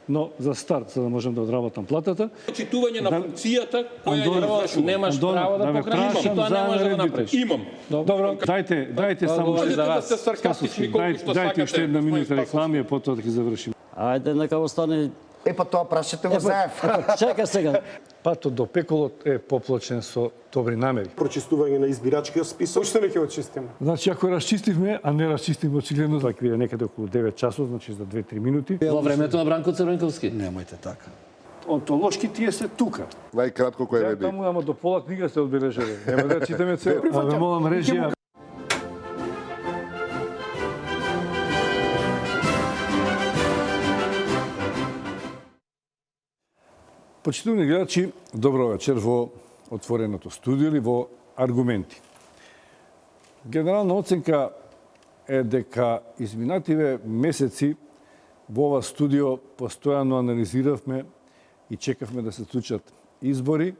но за старт, за да можем да одработам платата. Почитување на функцијата која ја вршуваш. Немаш право да покажеш и тоа не можеш да го направиш. Имам. Добро, дайте само дайте уште една минута реклами, а потоа да ги завршиме. Ајде, нека остане. Па тоа прашате го заев. Чека сега. Патот до пеколот е поплочен со добри намери. Прочистување на избирачкиот список. Уште не ќе го чистиме. Значи, ако расчистивме, а не расчистивме очигледно, така биде некаде околу 9 часот, значи за 2-3 минути. Во времето на Бранко Црвенковски. Немојте така. Онтолошки тие се тука. Најкратко кој Ја не би. таму ама до пола книга се одбележали. Нема да читаме цел. А ве молам режија. Почитувани гледачи, добро вечер во отвореното студио или во аргументи. Генерална оценка е дека изминативе месеци во ова студио постојано анализиравме и чекавме да се случат избори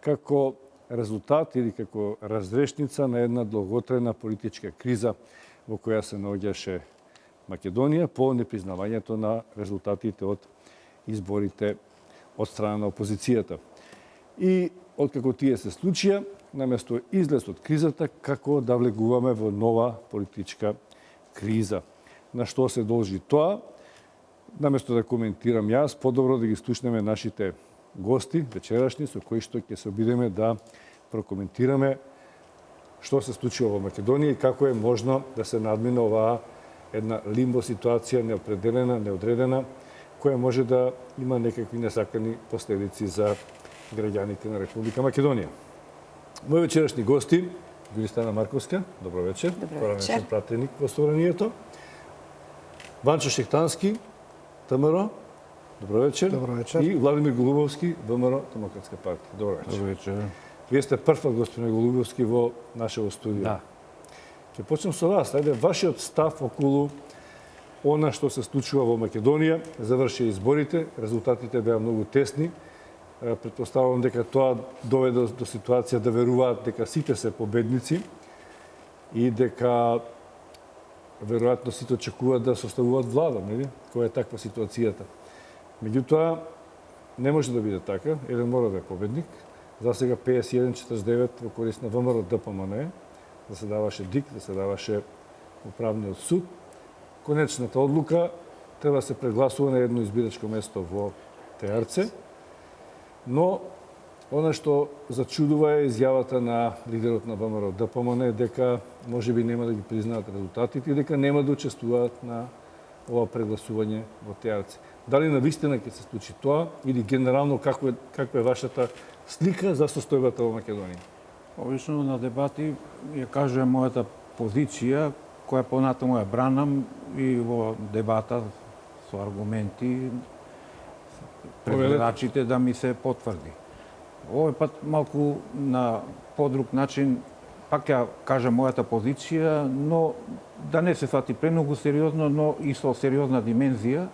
како резултат или како разрешница на една долготрена политичка криза во која се наоѓаше Македонија по непризнавањето на резултатите од изборите од страна на опозицијата. И откако тие се случија, наместо излез од кризата, како да влегуваме во нова политичка криза. На што се должи тоа? Наместо да коментирам јас, подобро да ги слушнеме нашите гости, вечерашни, со кои што ќе се обидеме да прокоментираме што се случува во Македонија и како е можно да се надмине оваа една лимбо ситуација, неопределена, неодредена, која може да има некакви несакани последици за граѓаните на Република Македонија. Мои вечерашни гости, Јулистана Марковска, добро вечер. Добро вечер. Пратеник во собранието. Ванчо Шехтански, ВМРО, добро вечер. Добро вечер. И Владимир Голубовски, ВМРО, Демократска партија. Добро вечер. Добро вечер. Вие сте прв пат, господин Голубовски, во нашето студио. Да. Ќе почнем со вас. Ајде, вашиот став околу она што се случува во Македонија. Заврши изборите, резултатите беа многу тесни. Претпоставувам дека тоа доведе до ситуација да веруваат дека сите се победници и дека веројатно сите очекуваат да составуваат влада, нели? Која е таква ситуацијата. Меѓутоа, не може да биде така. Еден мора да е победник. За сега 51-49 во корист на ВМРО ДПМН, да се даваше ДИК, да се даваше управниот суд. Конечната одлука треба да се прегласува на едно избирачко место во Теарце. Но, она што зачудува е изјавата на лидерот на ВМРО ДПМН дека можеби нема да ги признаат резултатите и дека нема да учествуваат на ова прегласување во Теарце. Дали навистина ќе се случи тоа или генерално каква е вашата слика за состојбата во Македонија? Обично на дебати ја кажувам мојата позиција, која понатаму ја бранам и во дебата со аргументи пред гледачите да ми се потврди. Овој пат малку на подруг начин пак ја кажам мојата позиција, но да не се фати премногу сериозно, но и со сериозна димензија.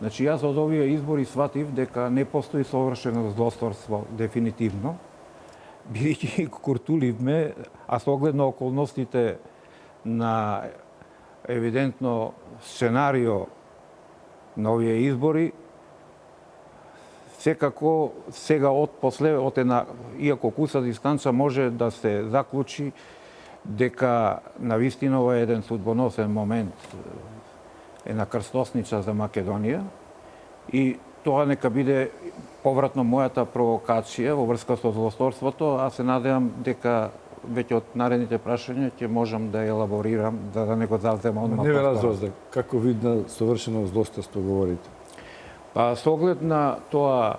Значи, јас од овие избори сватив дека не постои совршено злосторство дефинитивно, бидејќи куртуливме, а со оглед на околностите на евидентно сценарио на овие избори, секако сега од една, иако куса дистанца, може да се заклучи дека навистина ова е еден судбоносен момент, една крстосница за Македонија и тоа нека биде повратно мојата провокација во врска со злосторството, а се надевам дека веќе од наредните прашања ќе можам да елаборирам, да не го завзема одмah. Не ве разбрав, како вид на совршено злосторство говорите? Па со оглед на тоа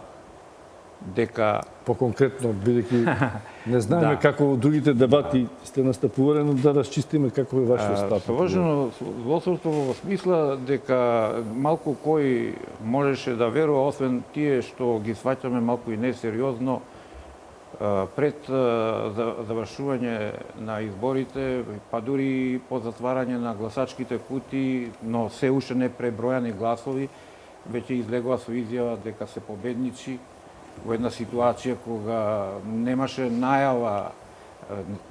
дека По-конкретно, бидејќи не знаеме како другите дебати сте настапувале, но да расчистиме како е вашиот став. Совршено злосторство во смисла дека малку кој можеше да верува, освен тие што ги сваќаме малку и несериозно, пред завршување на изборите, па дури по затварање на гласачките кутии, но се уште не пребројани гласови, веќе излегува со изјава дека се победници во една ситуација кога немаше најава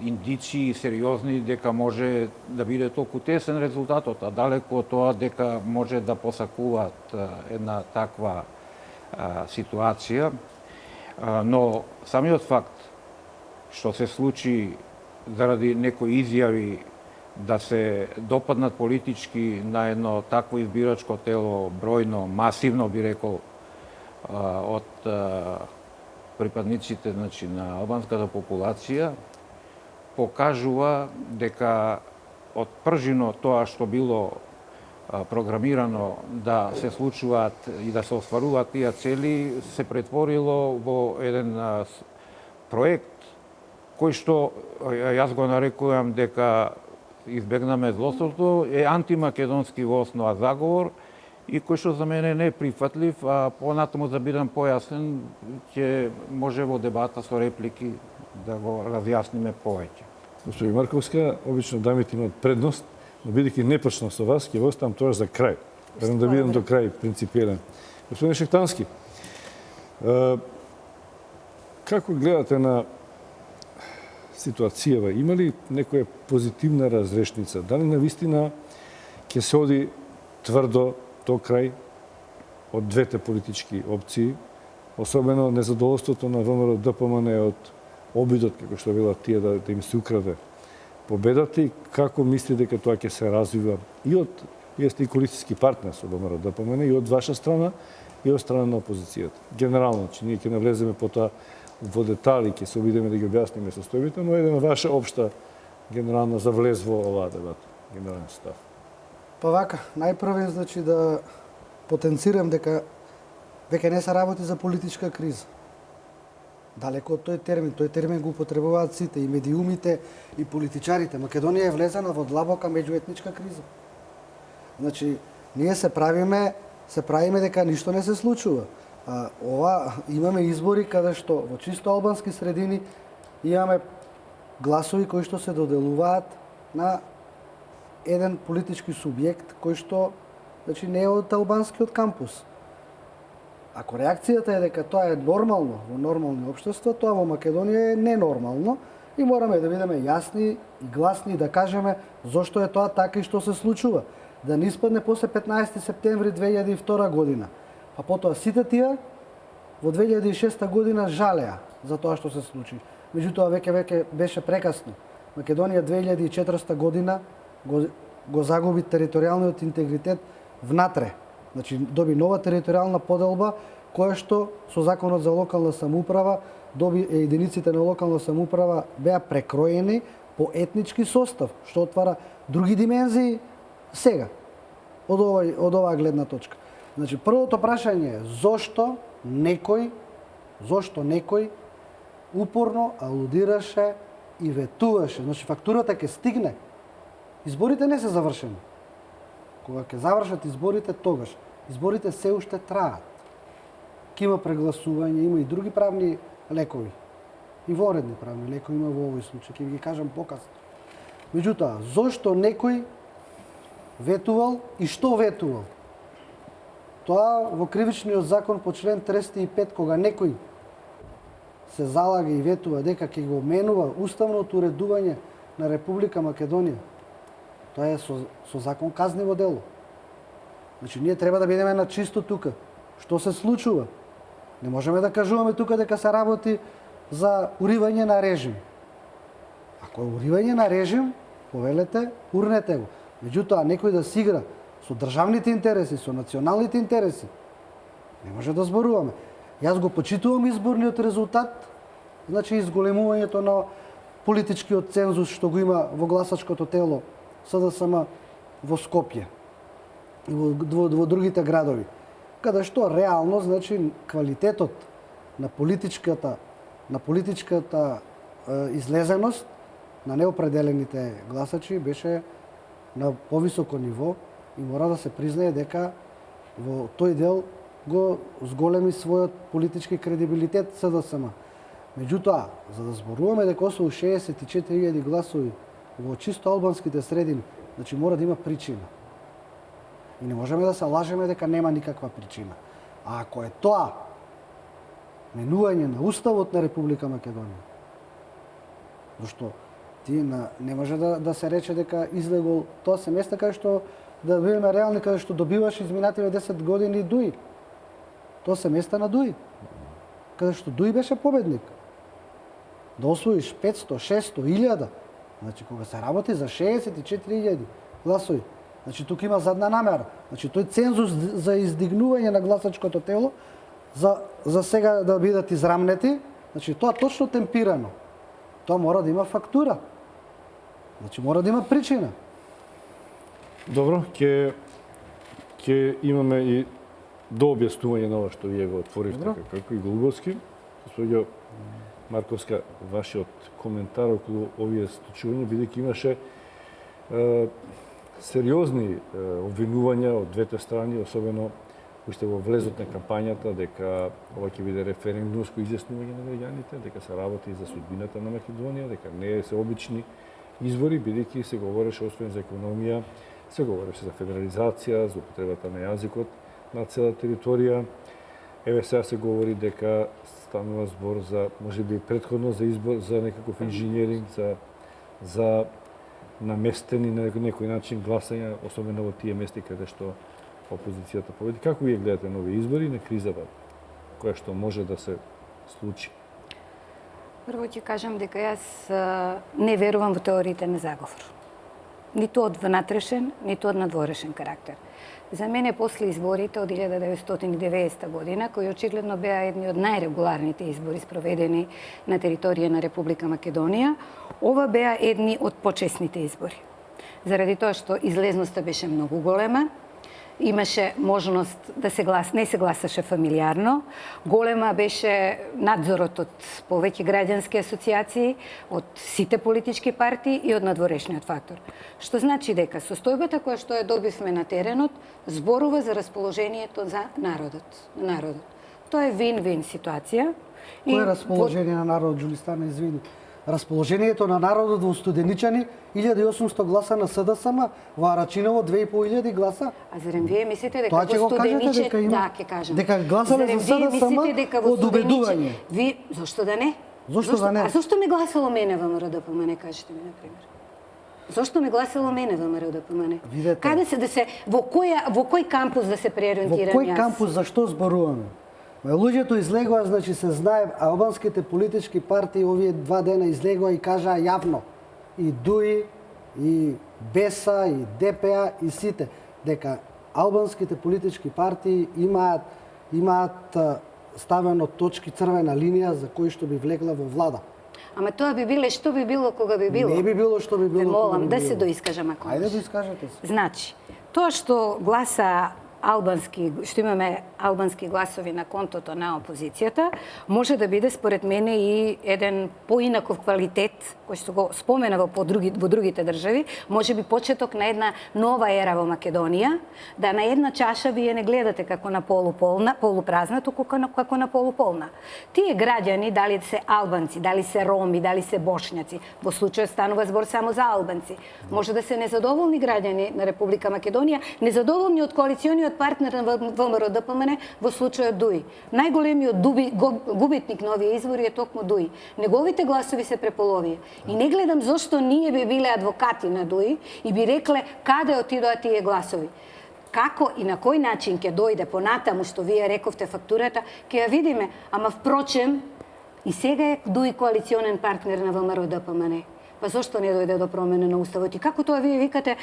индиции сериозни дека може да биде толку тесен резултатот, а далеку од тоа дека може да посакуваат една таква ситуација. Но самиот факт што се случи заради некои изјави да се допаднат политички на едно такво избирачко тело, бројно, масивно би рекол, од припадниците, значи, на албанската популација, покажува дека од пржино тоа што било програмирано да се случуваат и да се остваруваат тие цели, се претворило во еден проект кој што јас го нарекувам дека избегнаме злоството, е антимакедонски во основа заговор и кој што за мене не е прифатлив, а понатаму да бидам појасен, ќе може во дебата со реплики да го разјасниме повеќе. Господи Марковска, обично дамите имаат предност, но бидејќи не почнав со вас, ќе го оставам тоа за крај. Верам да бидам до крај принципиелен. Господин Шеhtански, како гледате на ситуацијава? Има ли некоја позитивна разрешница? Дали навистина ќе се оди тврдо до крај од двете политички опции, особено незадоволството на ВМРО ДПМН од обидот, како што била тие да им се украде победата, и како мисли дека тоа ќе се развива и од, вие сте и коалицијски партнер со ВМРО ДПМН, и од ваша страна, и од страна на опозицијата. Генерално, че ние ќе навлеземе потоа во детали, ќе се обидеме да ги објасниме состојбите, но едена ваша општа генерална завлез во оваа дебата, генерален став. Па вака, најпрвен, значи, да потенцирам дека веќе не се работи за политичка криза. Далеко од тој термин го употребуваат сите, и медиумите, и политичарите. Македонија е влезена во длабока меѓуетничка криза. Значи, ние се правиме дека ништо не се случува. Имаме избори каде што во чисто албански средини имаме гласови кои што се доделуваат на еден политички субјект кој што, значи, не е од албанскиот кампус. Ако реакцијата е дека тоа е нормално во нормални општества, тоа во Македонија е ненормално и мораме да бидеме јасни и гласни и да кажеме зошто е тоа така и што се случува. Да не испадне после 15 септември 2002 година. Па потоа сите тие во 2006 година жалеа за тоа што се случи. Меѓутоа веќе беше прекасно. Македонија 2004 година го загуби територијалниот интегритет внатре. Значи, доби нова територијална поделба, која што со законот за локална самоуправа единиците на локална самоуправа беа прекроени по етнички состав, што отвара други димензии сега, од оваа гледна точка. Значи, првото прашање е зошто некој упорно алудираше и ветуваше. Значи, фактурата ќе стигне. Изборите не се завршени. Кога ќе завршат изборите, тогаш. Изборите се уште траат. Ке има прегласување, има и други правни лекови. И воредни правни лекови има во овој случај, ќе ви ги кажам покасно. Меѓутоа, зошто некој ветувал и што ветувал? Тоа во кривичниот закон по член 35, кога некој се залага и ветува дека ќе го менува уставното уредување на Република Македонија, тоа е со закон казниво дело. Значи, ние треба да бидеме на чисто тука. Што се случува? Не можеме да кажуваме тука дека се работи за уривање на режим. Ако е уривање на режим, повелете, урнете го. Меѓутоа, некој да си игра со државните интереси, со националните интереси, не може да зборуваме. Јас го почитувам изборниот резултат, значи изголемувањето на политичкиот цензус што го има во гласачкото тело СДСМ во Скопје и во другите градови, каде што реално, значи, квалитетот на политичката излезеност на неопределените гласачи беше на повисоко ниво и мора да се признае дека во тој дел го зголеми својот политички кредибилитет СДСМ. Меѓутоа, за да зборуваме дека освои 64.000 гласови во чисто албанските средини, значи мора да има причина. И не можеме да се лажеме дека нема никаква причина. А ако е тоа менување на Уставот на Република Македонија, Зашто не може да се рече дека излегол тоа се места кај што, да бидеме реални, кај што добиваш изминативе 10 години Дуи. Тоа се места на Дуи. Каде што Дуи беше победник. Да освоиш 500, 600, 1000. Значи, кога се работи за 64.000 гласови, значи тука има задна намера. Значи, тој цензус за издигнување на гласачкото тело, за сега да бидат израмнети, значи тоа точно темпирано. Тоа мора да има фактура. Значи, мора да има причина. Добро, ќе имаме и дообјаснување на ова што вие го отворивте како и Голубовски. Господјо Марковска, вашиот коментар околу овие случувања, бидејќи имаше сериозни обвинувања од двете страни, особено уште во влезот на кампањата, дека ова ќе биде референдумско изјаснување на граѓаните, дека се работи за судбината на Македонија, дека не се обични избори, бидејќи се говореше освен за економија, се говореше за федерализација, за употребата на јазикот на цела територија. Еве сега се говори дека станува збор за, можеби претходно за избор за некаков инженеринг, за наместени на некој начин гласања, особено во тие места каде што опозицијата победи. Како вие гледате на овие избори и на кризата која што може да се случи? Прво ќе кажам дека јас не верувам во теориите на заговор. Ниту од внатрешен, ниту од надворешен карактер. За мене после изборите од 1990 година, кои очигледно беа едни од најрегуларните избори спроведени на територија на Република Македонија, ова беа едни од почесните избори. Заради тоа што излезноста беше многу голема, имаше можност да не се гласаше фамилиарно, голема беше надзорот од повеќе граѓански асоциации, од сите политички партии и од надворешниот фактор. Што значи дека состојбата која што ја добивме на теренот зборува за расположението за народот. Тоа е вин-вин ситуација. Кој е расположение на народот, Джулистана, извини? Расположението на народот во Студеничани 1800 гласа на СДСМ, во Арачиново 2500 гласа. А зарем вие мислите дека Тоа ќе го кажете дека има? Да, ќе кажам. Дека гласале за СДСМ од убедување. Ви зошто да не? Зошто да не? А зошто ме гласало мене ВМРО ДПМН, кажете ми на пример? Зошто ме гласало мене ВМРО ДПМН? Видете. Каде се во кој кампус да се преориентирам јас? Во кој кампус, зашто зборуваме? Луѓето излегоа, значи се знае, албанските политички партии овие 2 дена излегоа и кажаа јавно, и ДУИ, и БЕСА, и ДПА, и сите, дека албанските политички партии имаат ставено точки црвена линија за кој што би влегла во влада. Ама тоа би биле што би било кога би било? Не би било што би било. Ве молам да се доискажам ако. Ајде да искажете се. Значи, тоа што гласа што имаме албански гласови на контото на опозицијата, може да биде според мене и еден поинаков квалитет, кој што го спомена во другите држави, може би почеток на една нова ера во Македонија, да на една чаша вие не гледате како на полупразна, туку како на полуполна. Тие граѓани, дали се албанци, дали се роми, дали се бошњаци, во случајот станува збор само за албанци, може да се незадоволни граѓани на Република Македонија, незадоволни од коалициониот партнер на ВМРО ДПМН, во случајот ДУИ. Најголемиот губитник на овие избори е токму ДУИ. Неговите гласови се преполовија. И не гледам зошто ние би биле адвокати на ДУИ и би рекле каде отидоа тие гласови. Како и на кој начин ќе дојде понатаму што вие рековте фактурата, ќе ја видиме. Ама впрочем, и сега е ДУИ коалиционен партнер на ВМРО ДПМН. Па зошто не дојде до промена на уставот? И како тоа вие викате,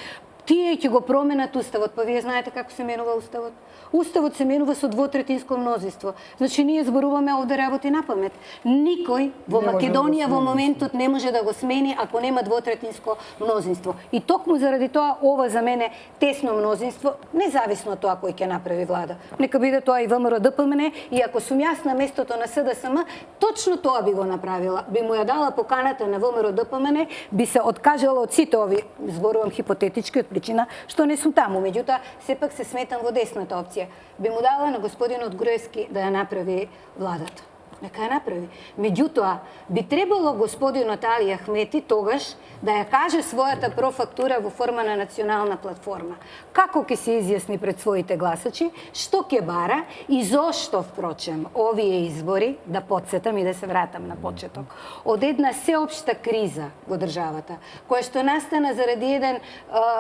тие ќе го променат уставот, па вие знаете како се менува уставот? Уставот се менува со двотретинско мнозинство. Значи ние зборуваме овде работи на памет. Никој во Македонија во моментот не може да го смени ако нема двотретинско мнозинство. И токму заради тоа ова за мене тесно мнозинство, независно од тоа кој ќе направи влада. Нека биде тоа и ВМРО ДПМН, и ако сум јас на местото на СДСМ, точно тоа би го направила. Би му ја дала поканата на ВМРО ДПМН, би се откажала од сите ови, зборувам хипотетички, од причина што не сум таму, меѓутоа сепак се сметам во десната опција. Би му дала на господинот Груевски да ја направи владата. Нека ја направи. Меѓутоа, би требало господинот Али Ахмети тогаш да ја каже својата профактура во форма на национална платформа. Како ќе се изјасни пред своите гласачи, што ќе бара и зошто, впрочем, овие избори, да подсетам и да се вратам на почеток, од една сеопшта криза во државата, која што настана заради еден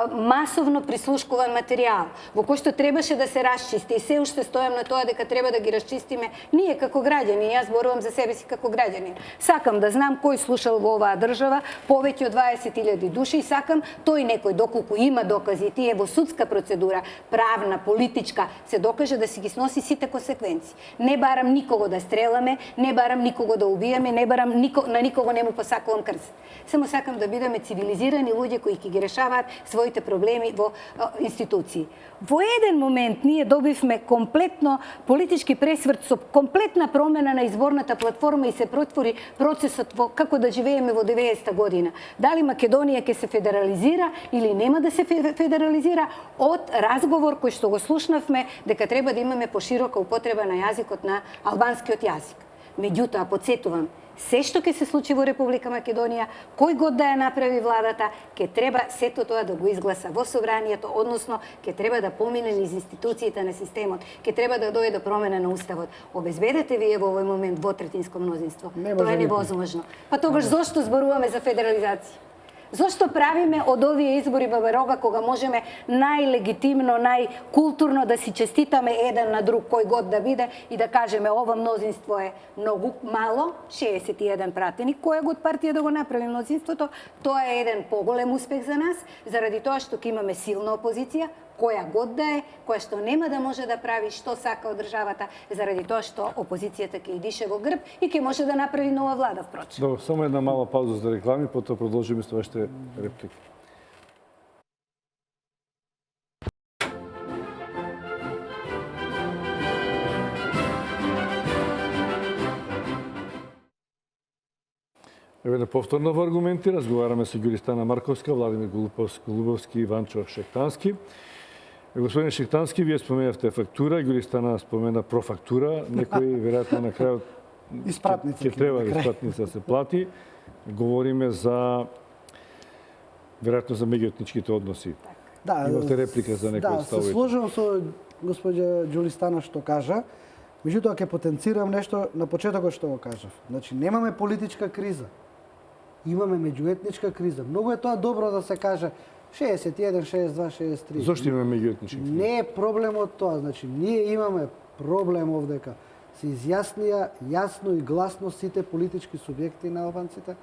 масовно прислушкуван материјал, во кој што требаше да се расчисти и се уште стојам на тоа дека треба да ги расчистиме ние како граѓани. Јас зборувам за себе си како граѓанин. Сакам да знам кој слушал во оваа држава повеќе од 20.000 души и сакам тој некој, доколку има докази, тие во судска процедура, правна, политичка, се докаже да си ги сноси сите консеквенции. Не барам никого да стреламе, не барам никого да убиеме, не барам на никого не му посакувам крст. Само сакам да бидеме цивилизирани луѓе кои ќе ги решаваат своите проблеми во институции. Во еден момент ние добивме комплетно политички пресврт со комплетна промена на изборната платформа и се протвори процесот во како да живееме во 90-та година. Дали Македонија ќе се федерализира или нема да се федерализира од разговор кој што го слушнавме дека треба да имаме поширока употреба на јазикот на албанскиот јазик. Меѓутоа, подсетувам, се што ќе се случи во Република Македонија, кој год да ја направи владата, ќе треба сето тоа да го изгласа во собранието, односно ќе треба да помине низ институциите на системот, ќе треба да дојде до промена на уставот. Обезбедете вие во овој момент двотретинско мнозинство. Тоа е невозможно. Па тогаш зошто зборуваме за федерализација? Зошто правиме од овие избори баберога кога можеме најлегитимно, најкултурно да си честитаме еден на друг кој год да биде и да кажеме ова мнозинство е многу мало, 61 пратеник, која год партија да го направи мнозинството, тоа е еден поголем успех за нас, заради тоа што ќе имаме силна опозиција, која год да е, која што нема да може да прави што сака од државата, заради тоа што опозицијата ќе и дише во грб и ќе може да направи нова влада, впрочем. Добро, само една мала пауза за реклами, потоа продолжиме со вашите реплики. Еве повторно во аргументи, разговараме со Ѓуристана Марковска, Владимир Голубовски и Иванчо Шеhtански. Господин Шеhtански, вие споменавте фактура, Ѓуристана спомена профактура, некој веројатно на крајот ќе треба испратница да се плати. Говориме за веројатно за меѓуетничките односи. Да, имате реплика за некој од ставовите? Да, се сложувам со госпоѓа Ѓуристана што кажа. Меѓутоа ќе потенцирам нешто на почетокот што го кажав. Значи немаме политичка криза. Имаме меѓуетничка криза. Многу е тоа добро да се каже 61, 62, 63. Зошто имаме меѓуетнички криза? Не е проблемот тоа. Значи, ние имаме проблем овдека. Се изјаснија јасно и гласно сите политички субјекти на албанците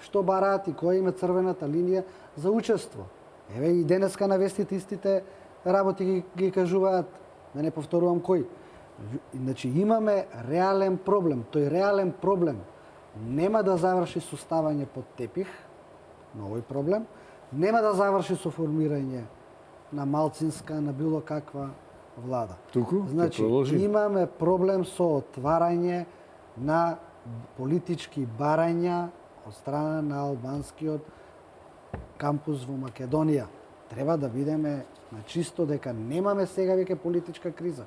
што бараат и која им е црвената линија за учество. Еве и денеска на вестите истите работи ги кажуваат, да не повторувам кој. Значи имаме реален проблем. Тој реален проблем нема да заврши со ставање под тепих на овој проблем, нема да заврши со формирање на малцинска, на било каква влада. Туку, значи, имаме проблем со отварање на политички барања од страна на албанскиот кампус во Македонија. Треба да бидеме на чисто дека немаме сега веќе политичка криза.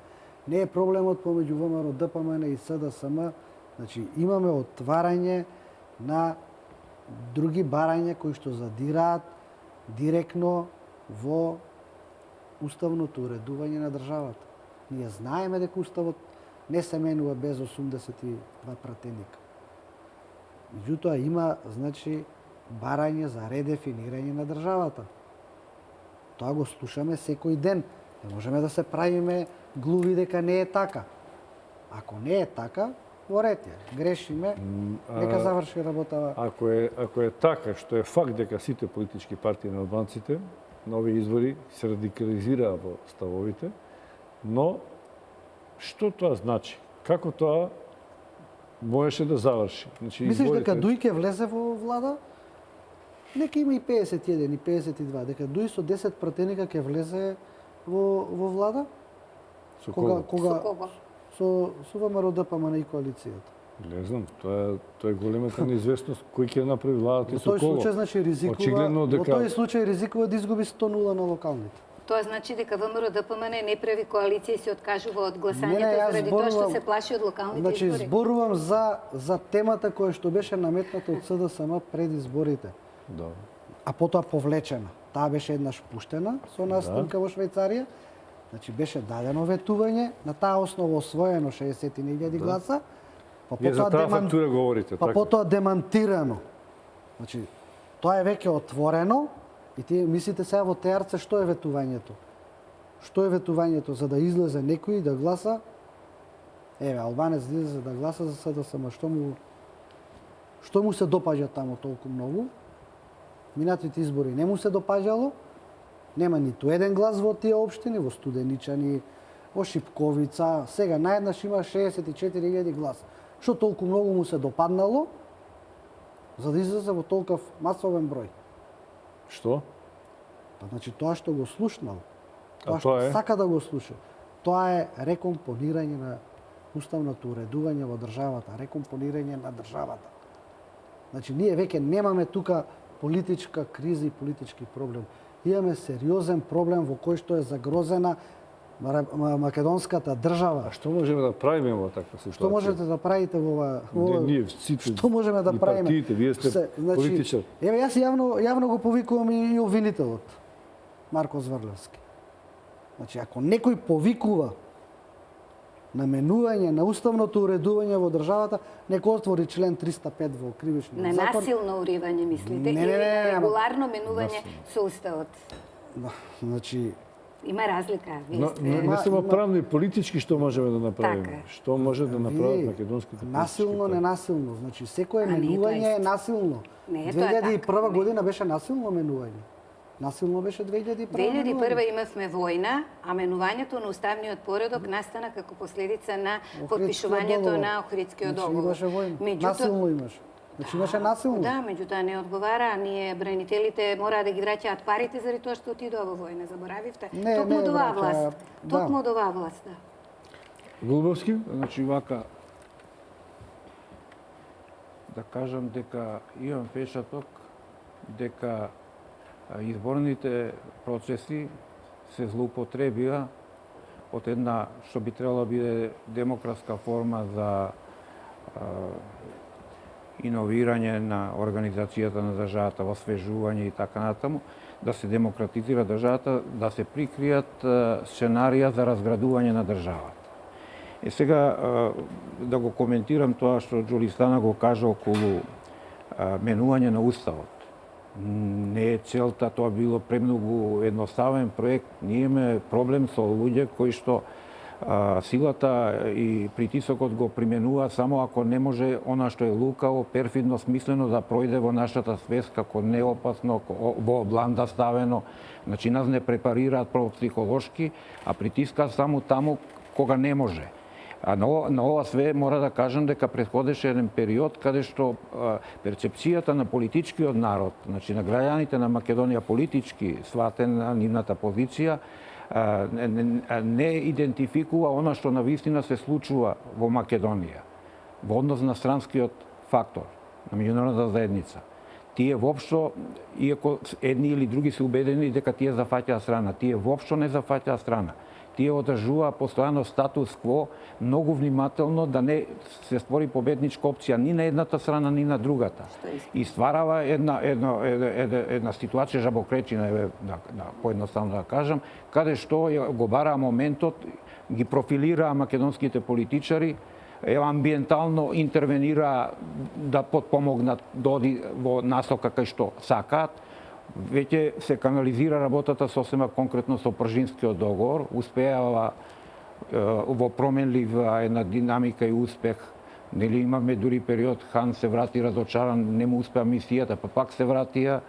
Не е проблемот помеѓу ВМРО, ДПМН и СДСМ. Значи, имаме отварање на други барања кои што задираат директно во уставното уредување на државата. Ние знаеме дека уставот не се менува без 82 пратеника. Меѓутоа има, значи, барање за редефинирање на државата. Тоа го слушаме секој ден. Не можеме да се правиме глуви дека не е така. Ако не е така, ворете, грешиме, нека заврши работа. Ако е така, што е факт дека сите политички партии на албанците на овие избори се радикализираа во ставовите, но што тоа значи? Како тоа можеше да заврши? Значи, мислиш дека Дуј ќе влезе во влада? Нека има и 51 и 52, дека Дуј со 10 пратеника ќе влезе во влада? Со кого? Со ВМРО, ДПМН и коалицијата. Не знам, тоа е големата неизвестност кој ќе направи владата и со кого. Во тој случај, значи, ризикува, Очигледно дека... во тој случај ризикува да изгуби 100-0 на локалните. Тоа значи дека ВМРО ДПМН не прави коалиција и се откажува од Не, гласањето јас заради тоа што зборувам- се плаши од локалните Значи, избори. зборувам за темата која што беше наметната од СДСМ пред изборите, Добро. а потоа повлечена. Таа беше еднаш пуштена со настимка во Швајцарија. Значи, беше дадено ветување, на таа основа освоено 60.000 гласа, па Вие за потоа таа фактура говорите, па така? потоа демантирано. Значи, тоа е веќе отворено и тие мислите сега во ТРЦ што е ветувањето? Што е ветувањето за да излезе некој да гласа? Еве, албанец да излезе да гласа за СДСМ, што му се допаѓа таму толку многу? Минатите избори не му се допаѓало, нема ниту еден глас во тие општини, во Студеничани, во Шипковица, сега наеднаш има 64.000 гласа. Што толку многу му се допаднало, за да излезе во толков масовен број? Што? Па, значи, тоа што го слушнал, А тоа што тоа е? сака да го слуша, тоа е рекомпонирање на уставното уредување во државата, рекомпонирање на државата. Значи, ние веќе немаме тука политичка криза и политички проблем. Имаме сериозен проблем во кој што е загрозена македонската држава. А што можеме да правиме во таква ситуација? Што можете да правите во ова? Не, ние сите, Што можеме да и правиме? партиите, вие сте политичар. Еве, јас јавно го повикувам и обвинителот, Марко Зврлевски. Значи, ако некој повикува наменување на уставното уредување во државата, нека отвори член 305 во кривичниот закон. Ненасилно уривање, мислите, Не, или не, не, не, регуларно менување со уставот? Да, значи, Има разлика. Вие Но, сте... не само правно и политички што можеме да направиме. Така е. Што може да направат вие, македонските политички насилно, партии? ненасилно. Значи, секое не е тоа менување е исто. насилно. Не е тоа така. 2001 година беше насилно менување. Насилно беше 2001 2001 имавме војна, а менувањето на уставниот поредок настана како последица на подпишувањето на Охридскиот Значи, договор. имаше војна. Меѓутоа- Насилно имаше. Значи, имаше насилно. Да, меѓутоа не одговара. Ние бранителите мора да ги враќаат парите заради тоа што отидоа во војна. Заборавивте? Не, Токму не од оваа враќаа, власт. да. Токму од оваа власт, да. Голубовски? Значи, вака, да кажам дека имам пешаток дека изборните процеси се злоупотребија од една што би требало да биде демократска форма за иновирање на организацијата на државата, освежување и така натаму, да се демократизира државата, да се прикријат сценарија за разградување на државата. Е сега да го коментирам тоа што Џулистана го кажа околу менување на уставот. Не е целта, тоа било премногу едноставен проект. Ние имаме проблем со луѓе кои што силата и притисокот го применува само ако не може она што е лукаво, перфидно, смислено да пројде во нашата свест како неопасно, во бланда ставено. Значи нас не препарираат психолошки, а притискаат само таму кога не може. А на ова све мора да кажам дека претходеше еден период каде што перцепцијата на политичкиот народ, значи на граѓаните на Македонија политички сватена нивната позиција, не идентификува она што навистина се случува во Македонија во однос на странскиот фактор, на меѓународната заедница. Тие воопшто, иако едни или други се убедени дека тие зафаќаат страна, тие воопшто не зафаќаат страна. Тие одржува постојано статус кво, многу внимателно да не се створи победничка опција ни на едната страна, ни на другата. И стварава една ситуација жабокречина, да поедноставно да кажам, каде што го бараа моментот, ги профилираа македонските политичари, амбиентално интервенираа да подпомогнат доди во насока кај што сакаат. Веќе се канализира работата сосема конкретно со Пржинскиот договор, успеава во променлива една динамика и успех. Нели имаме дури период Хан се врати разочаран, не му успеа мисијата, па пак се вратија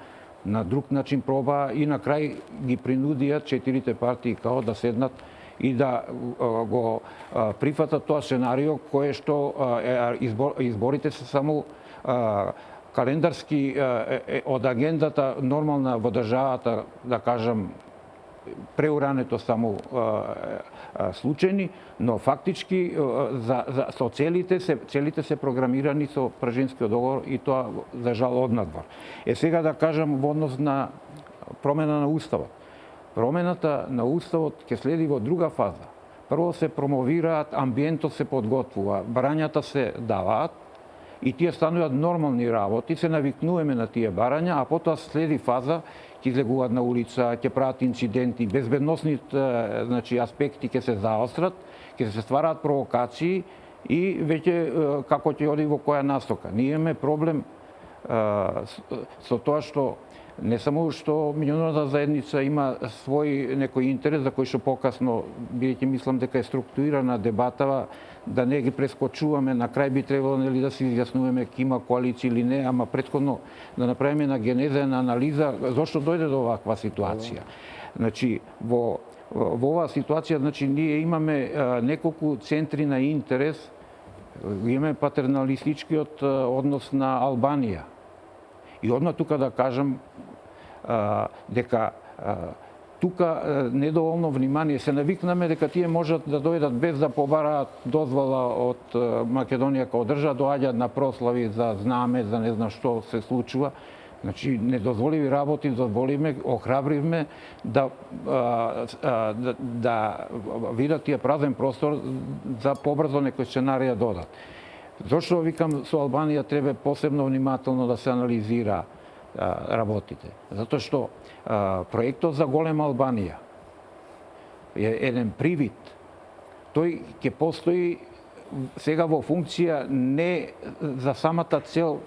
на друг начин проба и на крај ги принудија четирите партии као да седнат и да го прифатат тоа сценарио кое што изборите се само календарски од агендата нормална во државата, да кажам, преурането само случајни, но фактички со целите се програмирани со Пржинскиот договор и тоа за жал однадвор. Сега да кажам во однос на промена на уставот. промената на уставот ќе следи во друга фаза. Прво се промовираат, амбиентот се подготвува, барањата се даваат и тие стануваат нормални работи, се навикнуваме на тие барања, а потоа следи фаза, ќе излегуваат на улица, ќе прават инциденти, безбедносните значи, аспекти ќе се заострат, ќе се ствараат провокации и веќе како ќе оди во која насока. Ние имаме проблем со тоа што не само што меѓународната заедница има свој некој интерес за кој што покасно, бидејќи мислам дека е структурирана дебатава, да не ги прескочуваме, на крај би требало нели да се изјаснуваме ке има коалиција или не, ама претходно да направиме на генеза на анализа зошто дојде до оваква ситуација. Значи во оваа ситуација, значи ние имаме неколку центри на интерес, имаме патерналистичкиот однос на Албанија. И одма тука да кажам дека тука недоволно внимание. Се навикнаме дека тие можат да дојдат без да побараат дозвола од Македонија како држава, доаѓаат на прослави за знаме, за не знам што се случува. Значи, недозволиви работи, дозволивме, охрабривме да видат тие празен простор за побрзо некој сценарија додат. Зошто викам со Албанија треба посебно внимателно да се анализира работите? Затоа што проектот за голема Албанија е еден привид. Тој ќе постои сега во функција не за самата цел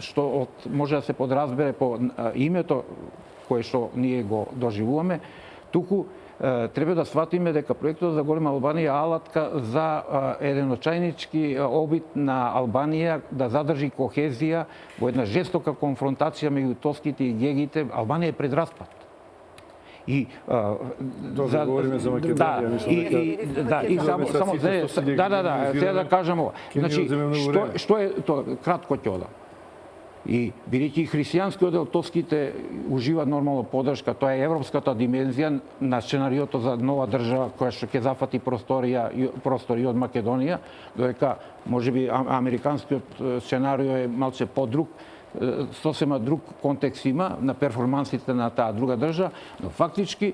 што може да се подразбере по името кое што ние го доживуваме, туку треба да сватиме дека проектот за голема Албанија е алатка за еден очајнички обид на Албанија да задржи кохезија во една жестока конфронтација меѓу тоските и гегите. Албанија е пред распад. И говориме за Македонија, сега да кажам ова. Значи, што е тоа, кратко ќе одам. И бидејќи христијанскиот дел тоските ужива нормално поддршка, тоа е европската димензија на сценариото за нова држава која што ќе зафати простори од Македонија, додека можеби американскиот сценарио е малце подруг, сосема друг контекст има на перформансите на таа друга држава, но фактички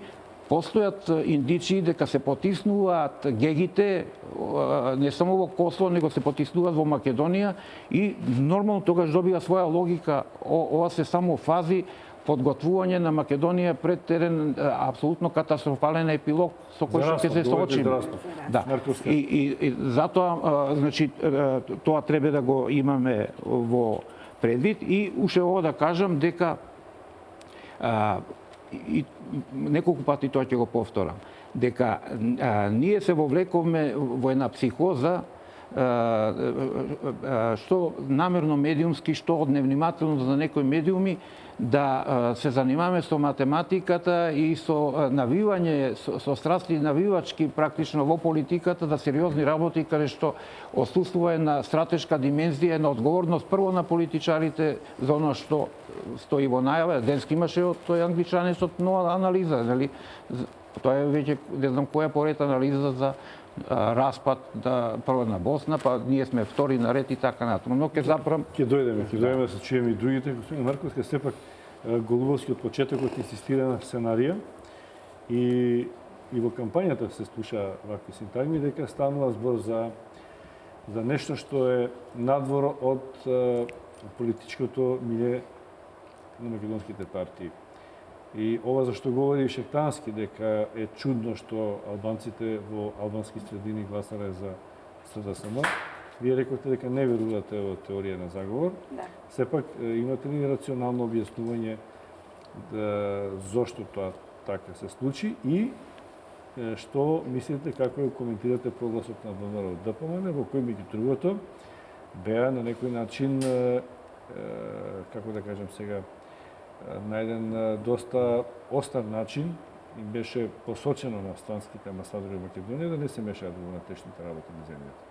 постојат индиции дека се потиснуваат гегите не само во Косово, него се потиснуваат во Македонија и нормално тогаш добива своја логика. Ова се само фази подготвување на Македонија пред еден апсолутно катастрофален епилог со кој што ќе се соочиме. Да. И затоа значи тоа треба да го имаме во предвид и уште ово да кажам дека и неколку пати тоа ќе го повторам, дека ние се вовлековме во една психоза што намерно медиумски, што од невнимателност за некои медиуми да се занимаваме со математиката и со навивање, со страсти навивачки практично во политиката за сериозни работи каде што отсутствува една стратешка димензија, една одговорност прво на политичарите за оно што стои во најава. Денеска имаше од тој англичанецот нова анализа, нели? Тоа е веќе не знам која поред анализа за распад прво на Босна, па ние сме втори наред и така натаму. Но ќе запрам. Ќе дојдеме да се чуеме и другите. Господин Марковска, сепак Голубовски од почетокот инсистира на сценарија и во кампањата се слуша вакви синтагми дека станува збор за нешто што е надвор од политичкото миле на македонските партии. И ова зашто говори Шептански дека е чудно што албанците во албански средини гласале за СДСМ. Вие рековте дека не верувате во теорија на заговор. Да. Сепак имате ли рационално објаснување зошто тоа така се случи и што мислите, како коментирате прогласот на ВМРО ДПМН, во кој меѓу другото беа на некој начин, како да кажем сега, на еден доста остар начин им беше посочено на странските амбасадори во Македонија да не се мешаат во внатрешните работи на земјата.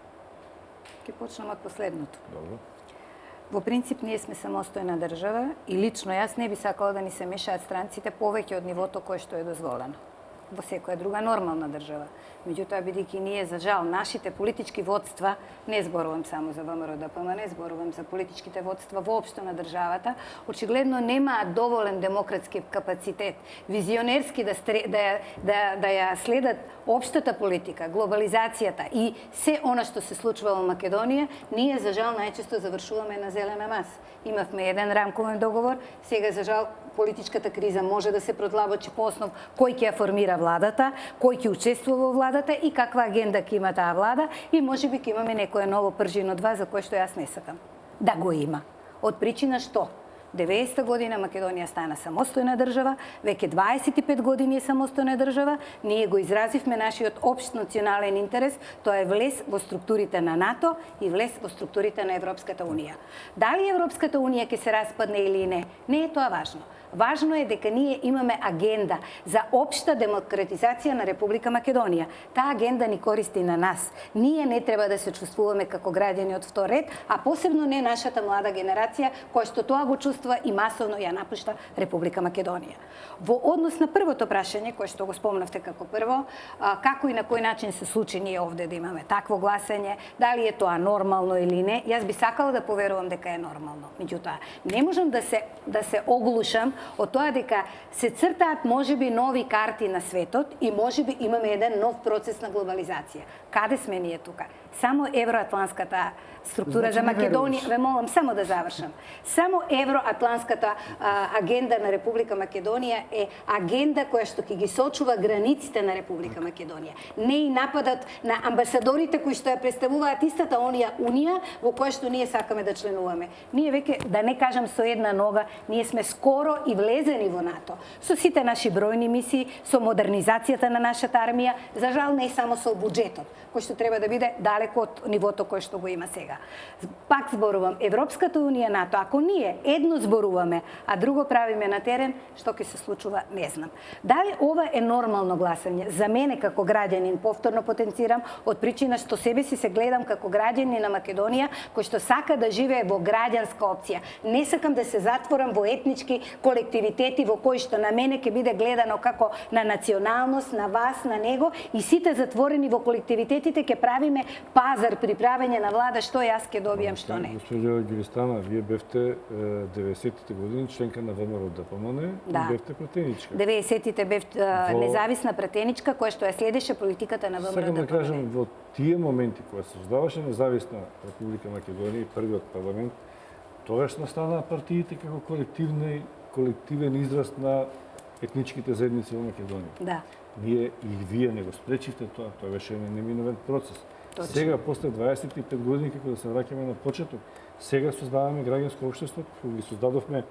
Ќе почнам од последното. Добро. Во принцип, ние сме самостојна држава и лично јас не би сакала да ни се мешаат странците повеќе од нивото кое што е дозволено. во секоја друга нормална држава. Меѓутоа, бидејќи ние, за жал, нашите политички водства, не зборувам само за ВМРО ДПМН, не зборувам за политичките водства воопшто на државата, очигледно немаат доволен демократски капацитет, визионерски да ја следат општата политика, глобализацијата и се она што се случува во Македонија, ние, за жал, најчесто завршуваме на зелена маса. Имавме еден рамковен договор, сега, за жал, политичката криза може да се продлабочи по основ кој ќе ја формира владата, кој ќе учествува во владата и каква агенда ќе има таа влада и можеби ќе имаме некое ново пржино 2 за кое што јас не сакам да го има. Од причина што 90-та година Македонија стана самостојна држава, веќе 25 години е самостојна држава, ние го изразивме нашиот општ национален интерес, тоа е влез во структурите на НАТО и влез во структурите на Европската Унија. Дали Европската Унија ќе се распадне или не, не е тоа важно. Важно е дека ние имаме агенда за општа демократизација на Република Македонија. Таа агенда ни користи на нас. Ние не треба да се чувствуваме како граѓани од втор ред, а посебно не нашата млада генерација, која што тоа го чувствува и масовно ја напушта Република Македонија. Во однос на првото прашање, кое што го спомнавте како прво, како и на кој начин се случи ние овде да имаме такво гласање, дали е тоа нормално или не, јас би сакала да поверувам дека е нормално. Меѓутоа, не можам да се оглушам од тоа дека се цртаат можеби нови карти на светот и можеби имаме еден нов процес на глобализација. Каде сме ние тука? Само евроатланската структура за Македонија, ве молам само да завршам. Само евроатланската агенда на Република Македонија е агенда која што ќе ги сочува границите на Република Македонија. Не и нападат на амбасадорите кои што ја представуваат истата онија унија во која што ние сакаме да членуваме. Ние веќе, да не кажам со една нога, ние сме скоро и влезени во НАТО. Со сите наши бројни мисии, со модернизацијата на нашата армија, за жал не само со буџетот, кој што треба да биде далеко од нивото кој што го има сега. Пак зборувам, Европската Унија, НАТО, ако ние едно зборуваме, а друго правиме на терен, што ќе се случува, не знам. Дали ова е нормално гласање? За мене како граѓанин, повторно потенцирам, од причина што себе си се гледам како граѓанин на Македонија, кој што сака да живее во граѓанска опција. Не сакам да се затворам во етнички колективитети во кои што на мене ќе биде гледано како на националност, на вас, на него и сите затворени во колективитетите ќе правиме пазар при правење на влада што јас ќе добијам, што не. Госпоѓа Гилистана, вие бевте 90-тите години членка на ВМРО ДПМН и бевте пратеничка. 90-тите бев независна пратеничка која што ја следеше политиката на ВМРО ДПМН. Сакам да кажам, во тие моменти кога се создаваше независна Република Македонија и првиот парламент, тогаш настана партиите како колективен израз на етничките заедници во Македонија. Да. Ние и вие не го спречивте тоа беше неминовен процес. Точно. Сега, после 25 години, како да се враќаме на почеток, сега создаваме граѓанско општество, кога ги создадовме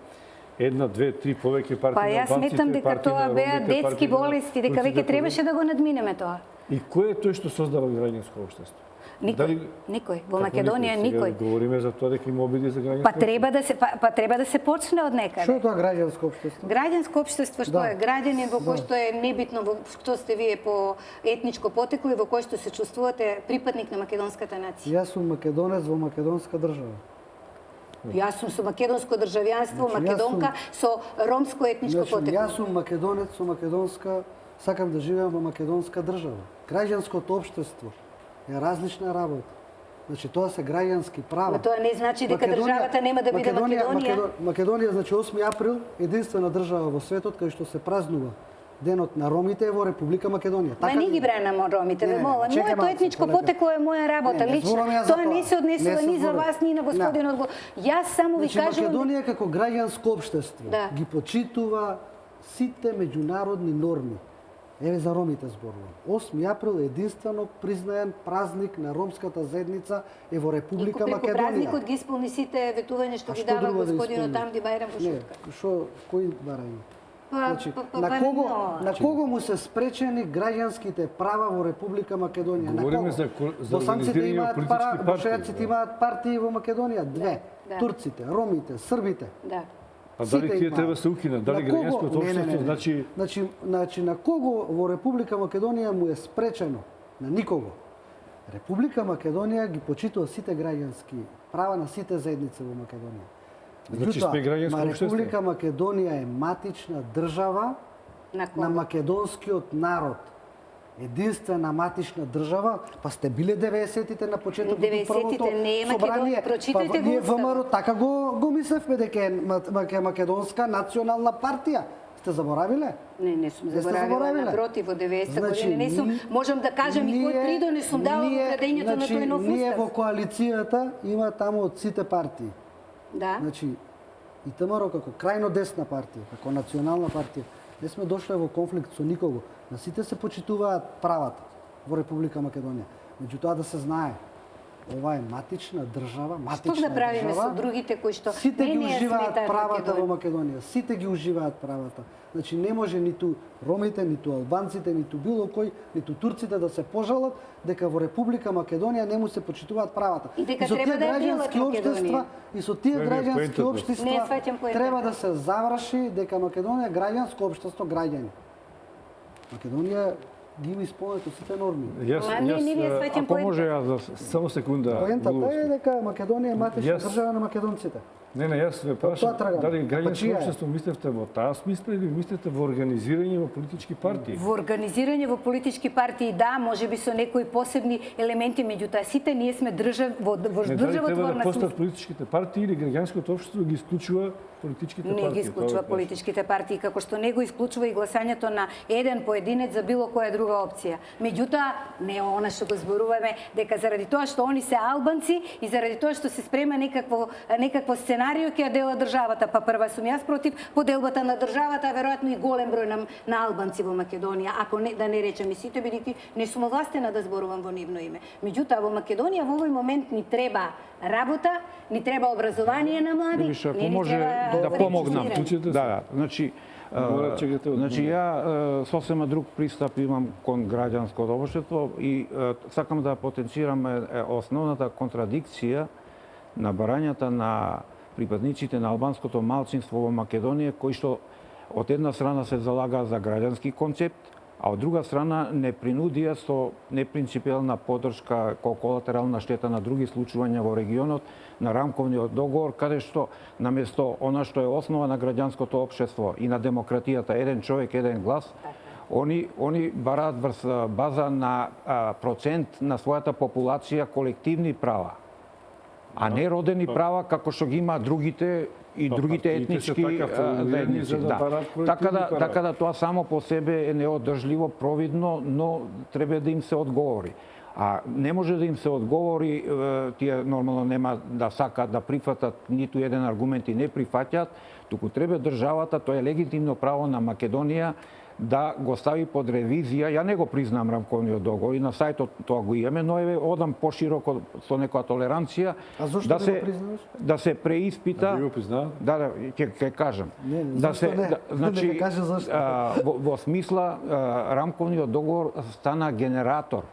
една, две, три повеќе партии на албанците, партии сметам дека тоа беа детски болести, дека веќе требаше да го надминеме тоа. И кој е тој што создава граѓанско општество? Никој. Во Македонија никој. Говориме за тоа дека има обиди за граѓанско општество. Па треба да се почне од некаде. Што е тоа граѓанско општество? Граѓанско општество што е граѓанин во кој што е небитно во што сте вие по етничко потекло и во кој што се чувствувате припадник на македонската нација. Јас сум македонец во македонска држава. Јас сум со македонско државјанство, македонка со ромско етничко потекло. Јас сум македонец со македонска, сакам да живеам во македонска држава. Граѓанското општество е различна работа. Значи тоа се граѓански права. Но тоа не значи дека државата нема да биде Македонија. Македонија, значи 8 април, единствена држава во светот кај што се празнува денот на ромите е во Република Македонија. Ма не ги бранам ромите, ве молам. Моето етничко потекло е моја работа лично. Тоа не се однесува ни за вас, ни на господинот. Јас само ви кажувам. Македонија како граѓанско општество ги почитува сите меѓународни норми. Еве за ромите зборувам. 8 април е единствено признаен празник на ромската заедница е во Република Македонија. И празникот ги исполни сите ветувања што ги дава господинот Амди Бајрам во шутка. Не, што кои барања? Значи, на кого му се спречени граѓанските права во Република Македонија? Говориме за организирање политички партии. Бошејаците имаат партии во Македонија, две. Турците, ромите, србите. Да. А дали тие треба се укинат? Дали граѓанското општество значи на кого во Република Македонија му е спречено? На никого. Република Македонија ги почитува сите граѓански права на сите заедници во Македонија. Значи сме граѓанско општество. Република Македонија е матична држава На кого? на македонскиот народ. Единствена матична држава, па сте биле 90-тите на почетокот 90-тите не е собрание. прочитајте Па го ние Уставот. ВМРО така го мислевме дека е македонска национална партија. Сте заборавиле? Не сум Не сте заборавила, заборавиле? напротив, во 90 Значи, години не сум, можам да кажам и кој придонес сум дала во градењето на тој нов Ние во устав. коалицијата има таму од сите партии. Да. Значи, и ВМРО како крајно десна партија, како национална партија, не сме дошле во конфликт со никого. На сите се почитуваат правата во Република Македонија. Меѓутоа да се знае, ова е матична држава, Што матична да правиме држава. со другите кои што Сите ги не ја уживаат сметаат правата во Македонија? Македонија. Сите ги уживаат правата. Значи не може ниту ромите, ниту албанците, ниту било кој, ниту турците да се пожалат дека во Република Македонија не му се почитуваат правата. И дека со треба тие да ја граѓански делат општества, и со тие Тоа е граѓански поентата. Не ја општества сваќам поентата. треба да се заврши дека Македонија е граѓанско општество граѓани. Македонија ги има исполнето сите норми. Ма не ви ја сваќам Ако може поентата. јас да Само секунда. Поентата Лудовски. е дека Македонија е матична Јас- држава на македонците. Не, јас ве прашам, тоа трагам. дали Па граѓанско чија е? општество мислевте во таа смисла или мислите во организирање во политички партии? Во организирање во политички партии, да, може би со некои посебни елементи, меѓутоа сите ние сме во Не, дали треба да државотворна постат смисла. политичките партии или граѓанското општество ги исклучува политичките партии? Не ги исклучува Тоа е политичките партии, како што не го исклучува и гласањето на еден поединец за било која друга опција. Меѓутоа, не е она што го зборуваме, дека заради тоа што они се албанци и заради тоа што се спрема некакво сценарио ќе ја дела државата. Па прва сум јас против поделбата на државата, а веројатно и голем број на албанци во Македонија, ако не да не речем и сите, бидејќи не сум овластена да зборувам во нивно име. Меѓутоа, во Македонија во овој момент ни треба работа, ни треба образование на млади, Виж, ако не ни може треба да помогнам. регистрирање. Да, значи, Мора чекате од значи ја сосема друг пристап имам кон граѓанското општество и сакам да потенцирам основната контрадикција на барањата на припадниците на албанското малцинство во Македонија, кои што од една страна се залага за граѓански концепт, а од друга страна не принудија со непринципиелна поддршка ко колатерална штета на други случувања во регионот на рамковниот договор, каде што наместо она што е основа на граѓанското општество и на демократијата, еден човек, еден глас, они бараат врз база на процент на својата популација колективни права, а не родени права како што ги има другите и другите партиите се етнички така формулирани заедници. за да бараат колективни права. Така да тоа само по себе е неодржливо, провидно, но треба да им се одговори. А не може да им се одговори, тие нормално нема да сакаат да прифатат ниту еден аргумент и не прифаќаат, туку треба државата, тоа е легитимно право на Македонија, да го стави под ревизија. Ја не го признам рамковниот договор и на сајтот тоа го имаме, но еве одам пошироко со некоја толеранција А зошто да не се го признаваш? да се преиспита. Ви го признавам? Да, ќе кажам. Не, да зашто не? значи Нека каже зашто. во смисла рамковниот договор стана генератор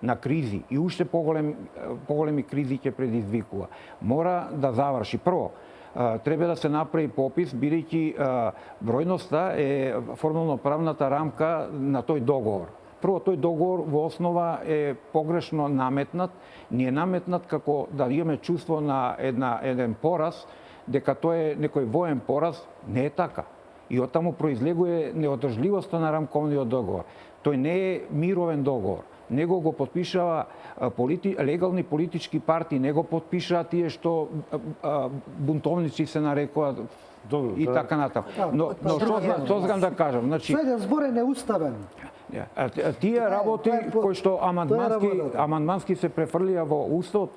на кризи и уште поголеми кризи ќе предизвикува. Мора да заврши. Прво, треба да се направи попис, бидејќи бројноста е формално правната рамка на тој договор. Прво, тој договор во основа е погрешно наметнат, не е наметнат како да имаме чувство на еден пораз, дека тој е некој воен пораз, не е така. И оттаму произлегува неодржливоста на рамковниот договор. Тој не е мировен договор. Него го потпишава легални политички партии, не го потпишаа тие што бунтовници се нарекуваат и така натаму. Но што сакам да кажам, значи Следен збор е неуставен. тие работи кои што работата. амандмански се префрлија во Уставот,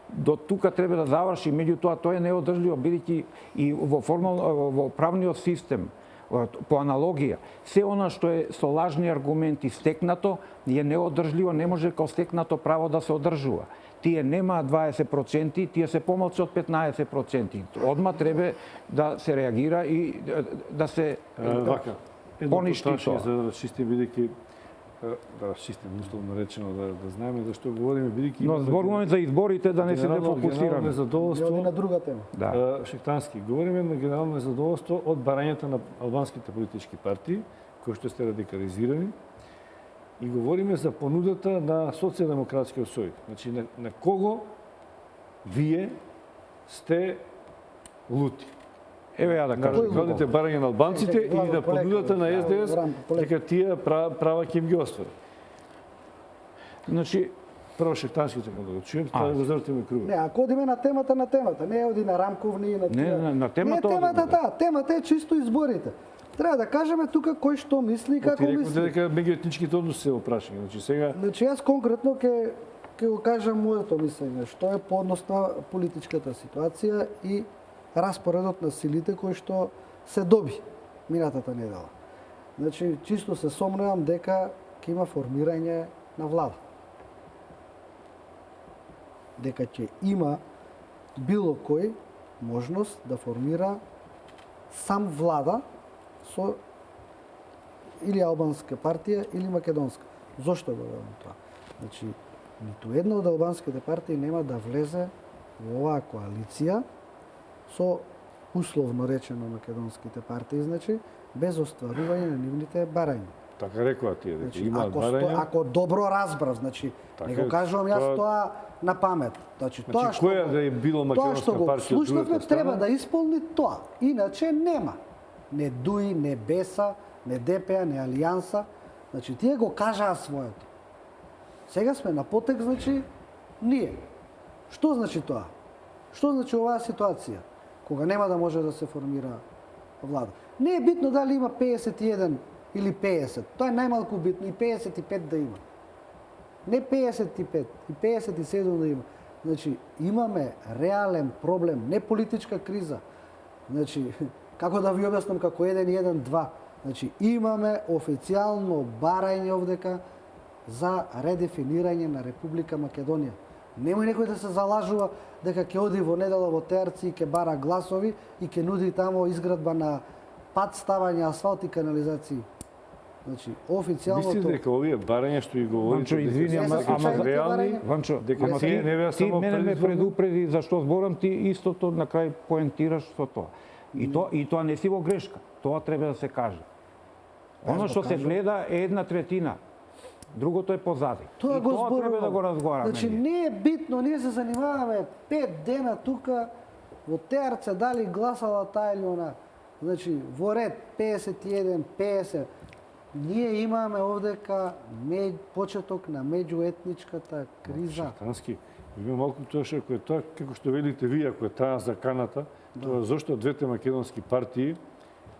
до тука треба да заврши, меѓутоа тоа е неодржливо, бидејќи и во правниот систем, по аналогија, се она што е со лажни аргументи стекнато е неодржливо, не може како стекнато право да се одржува. Тие немаат 20%, тие се помалку од 15%. Одма треба да се реагира и да се Вака, едно поништи поташање тоа. за да расчистим, бидејќи да расчистим, условно речено, да знаеме за што говориме, бидејќи Но зборуваме за изборите да не се генерално дефокусираме. Не оди незадоволство на друга тема. Да. Шектански. Говориме на генерално незадоволство од барањата на албанските политички партии, кои што сте радикализирани, и говориме за понудата на Социјалдемократскиот сојуз. Значи, на кого вие сте лути? Еве ја да на кажам. гладните барања на албанците Чекай, и на полека, понудата на СДС Рамко, полека. дека тие права ќе им ги оствари. Значи, Прво шептански сакам да го чуем, тоа да го завртиме Не, кругот. ако одиме на темата, не оди на Рамков, ни на тие. на темата Не, темата одиме, таа, темата е чисто изборите. Треба да кажеме тука кој што мисли и Ти како реков мисли. дека меѓуетничките односи се опрашање. Значи сега Значи јас конкретно ќе го кажам моето мислење, што е по однос на политичката ситуација и распоредот на силите кои што се доби минатата недела. Значи, чисто се сомневам дека ќе има формирање на влада. Дека ќе има било кој можност да формира сам влада со или албанска партија или македонска. Зошто го велам тоа? Значи, ниту една од албанските партии нема да влезе во оваа коалиција со условно речено македонските партии, значи, без остварување на нивните барања. така рекоа тие дека Значи, имаат барања. ако добро разбрав, значи, Така не го е, кажувам јас тоа- тоа на памет. Значи, тоа што која да е било тоа македонска што го партија од слушнавме другата треба страна? да исполни тоа. Иначе нема. Не ДУИ, не БЕСА, не ДПА, не Алијанса. Значи, тие го кажаа своето. Сега сме на потек, значи, ние. Што значи тоа? Што значи оваа ситуација? Кога нема да може да се формира влада. Не е битно дали има 51 или 50. Тоа е најмалку битно и 55 да има. Не 55 и 57 да има. Значи, имаме реален проблем, не политичка криза. Значи, како да ви објаснам како 1-1-2. Значи, имаме официјално барање овдека за редефинирање на Република Македонија. Немој некој да се залажува дека ќе оди во недела во Терци и ќе бара гласови и ќе нуди тамо изградба на пат, ставање асфалт и канализации. Значи, официјално Мислите дека овие барања што ги говорите Ванчо, извини, ама- дека ама- се реални, Ванчо, дека ама тие не беа ти само мене ме предизборни? предупреди за што зборам, ти истото на крај поентираш со тоа. И тоа не си во грешка. Тоа треба да се каже. Оно што се гледа е 1/3. Другото е позади. Тоа И го тоа треба да го разговараме. Значи, ние. не е битно, ние се занимаваме 5 дена тука во Терце, дали гласала таа или она. Значи, во ред 51, 50. Ние имаме овдека почеток на меѓуетничката криза. Шатански. Има малку тоа што ако е тоа, како што велите вие, ако е таа заканата, тоа зошто двете македонски партии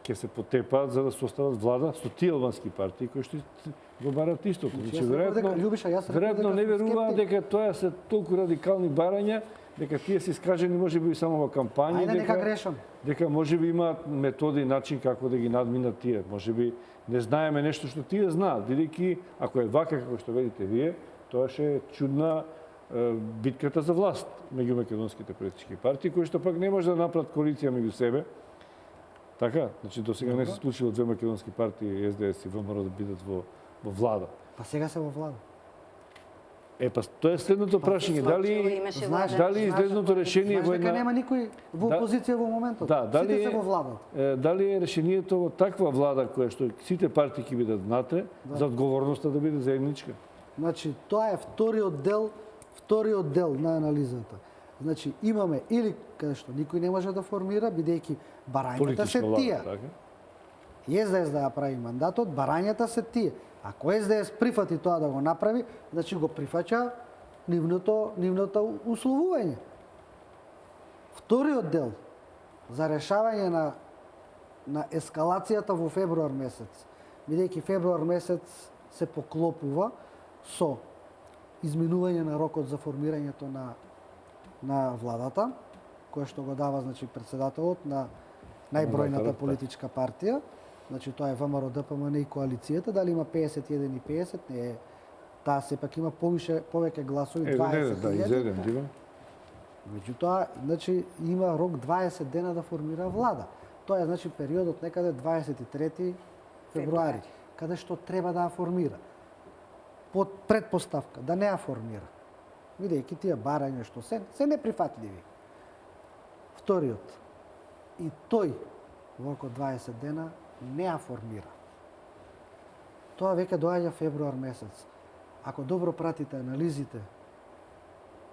ќе се потепаат за да се остават влада со тие албански партии кои што го барат истото. Значи, Значи, јас реков дека- веројатно, Љубиша, јас реков веројатно дека не сум веруваат скептик. дека тоа се толку радикални барања, дека тие се искажени можеби само во кампањи, Ајде, нека грешам. дека можеби имаат методи и начин како да ги надминат тие. Можеби не знаеме нешто што тие знаат, бидејќи ако е вака како што велите вие, тоа ще е чудна битката за власт меѓу македонските политички партии, кои што пак не може да направат коалиција меѓу себе. Така, значи до сега не се случило две македонски партии, СДС и ВМРО да бидат во влада. Па сега се во влада. Па тоа е следното прашање, дали имаше знаеш, влада. дали излезното решение Знаеш во дека една нема никој во Да. опозиција во моментот. Да, дали Сите се е- во владата. дали е решението во таква влада која што сите партии ќе бидат внатре, за одговорноста да биде заедничка? Значи, тоа е вториот дел на анализата. Значи, имаме или каде што никој не може да формира, бидејќи барањата се Политичка влада, тие. така? И СДС да ја прави мандатот, барањата се тие. Ако СДС прифати тоа да го направи, значи го прифаќа нивното условување. Вториот дел за решавање на ескалацијата во февруар месец, бидејќи февруар месец се поклопува со изминување на рокот за формирањето на владата, која што го дава значи председателот на најбројната политичка партија. Значи тоа е ВМРО, ДПМН и коалицијата, дали има 51 и 50, не е. Таа сепак има повеќе гласови, 20 да, изеден, дима. Меѓутоа, значи има рок 20 дена да формира влада. Тоа е значи периодот некаде 23 февруари, каде што треба да ја формира. Под предпоставка да не ја формира. Видејќи тие барања што се неприфатливи. Вториот. И тој во околу 20 дена не ја формира. Тоа веќе доаѓа февруар месец. Ако добро пратите анализите,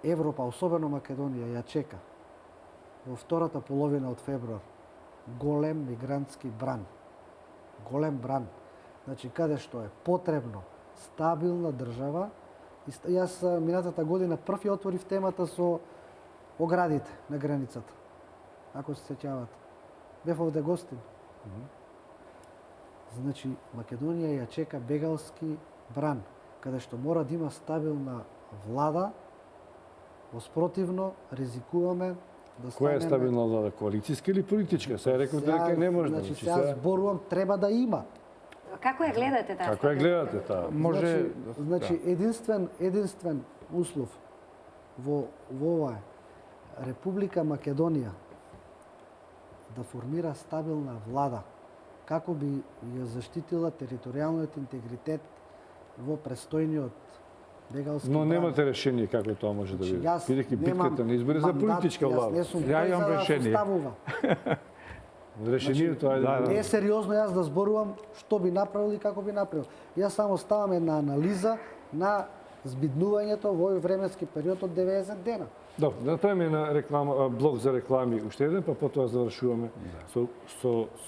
Европа, особено Македонија, ја чека во втората половина од февруар голем мигрантски бран. Голем бран. Значи, каде што е потребно стабилна држава. И јас минатата година прв ја отворив темата со оградите на границата. Ако се сеќавате. Бев овде гостин. Значи, Македонија ја чека бегалски бран, каде што мора да има стабилна влада. Воспротивно, ризикуваме да Која е стабилна влада? Коалицијска или политичка? Сега реков дека не може. Значи, сега зборувам, треба да има. Како ја гледате таа? Како ја гледате таа? Може... Значи единствен услов во ова е Република Македонија да формира стабилна влада, како би ја заштитила територијалниот интегритет во престојниот бегалски Но бран. немате решение како тоа може да биде. Јас Бидејќи немам битката не избори за мандат, политичка Јас влада. не сум Ја тој имам за да решение. составува. Решението ајде. Не е сериозно јас да зборувам што би направил и како би направил. Јас само ставам една анализа на збиднувањето во овој временски период од 90 дена. Добро, да направиме една реклама, блок за реклами уште еден, па потоа завршуваме со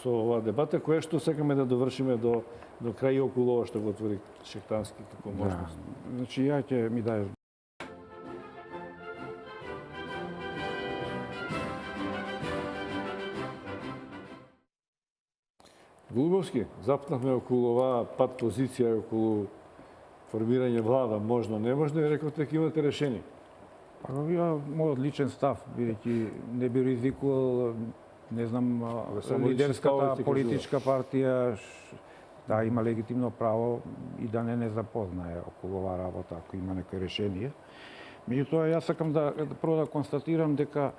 оваа дебата, која што сакаме да довршиме до крај околу ова што го отвори Шеhtански како можност. Значи, ја ќе ми даеш. Голубовски, запнавме околу оваа пат позиција, околу формирање влада, можно, не можно, и рековте дека имате решение. Па, мојот личен став, бидејќи не би ризикувал, не знам, само лидерската лични ставови политичка партија, да има легитимно право и да не запознае околу оваа работа, ако има некој решение. Меѓутоа, јас сакам да прво да констатирам дека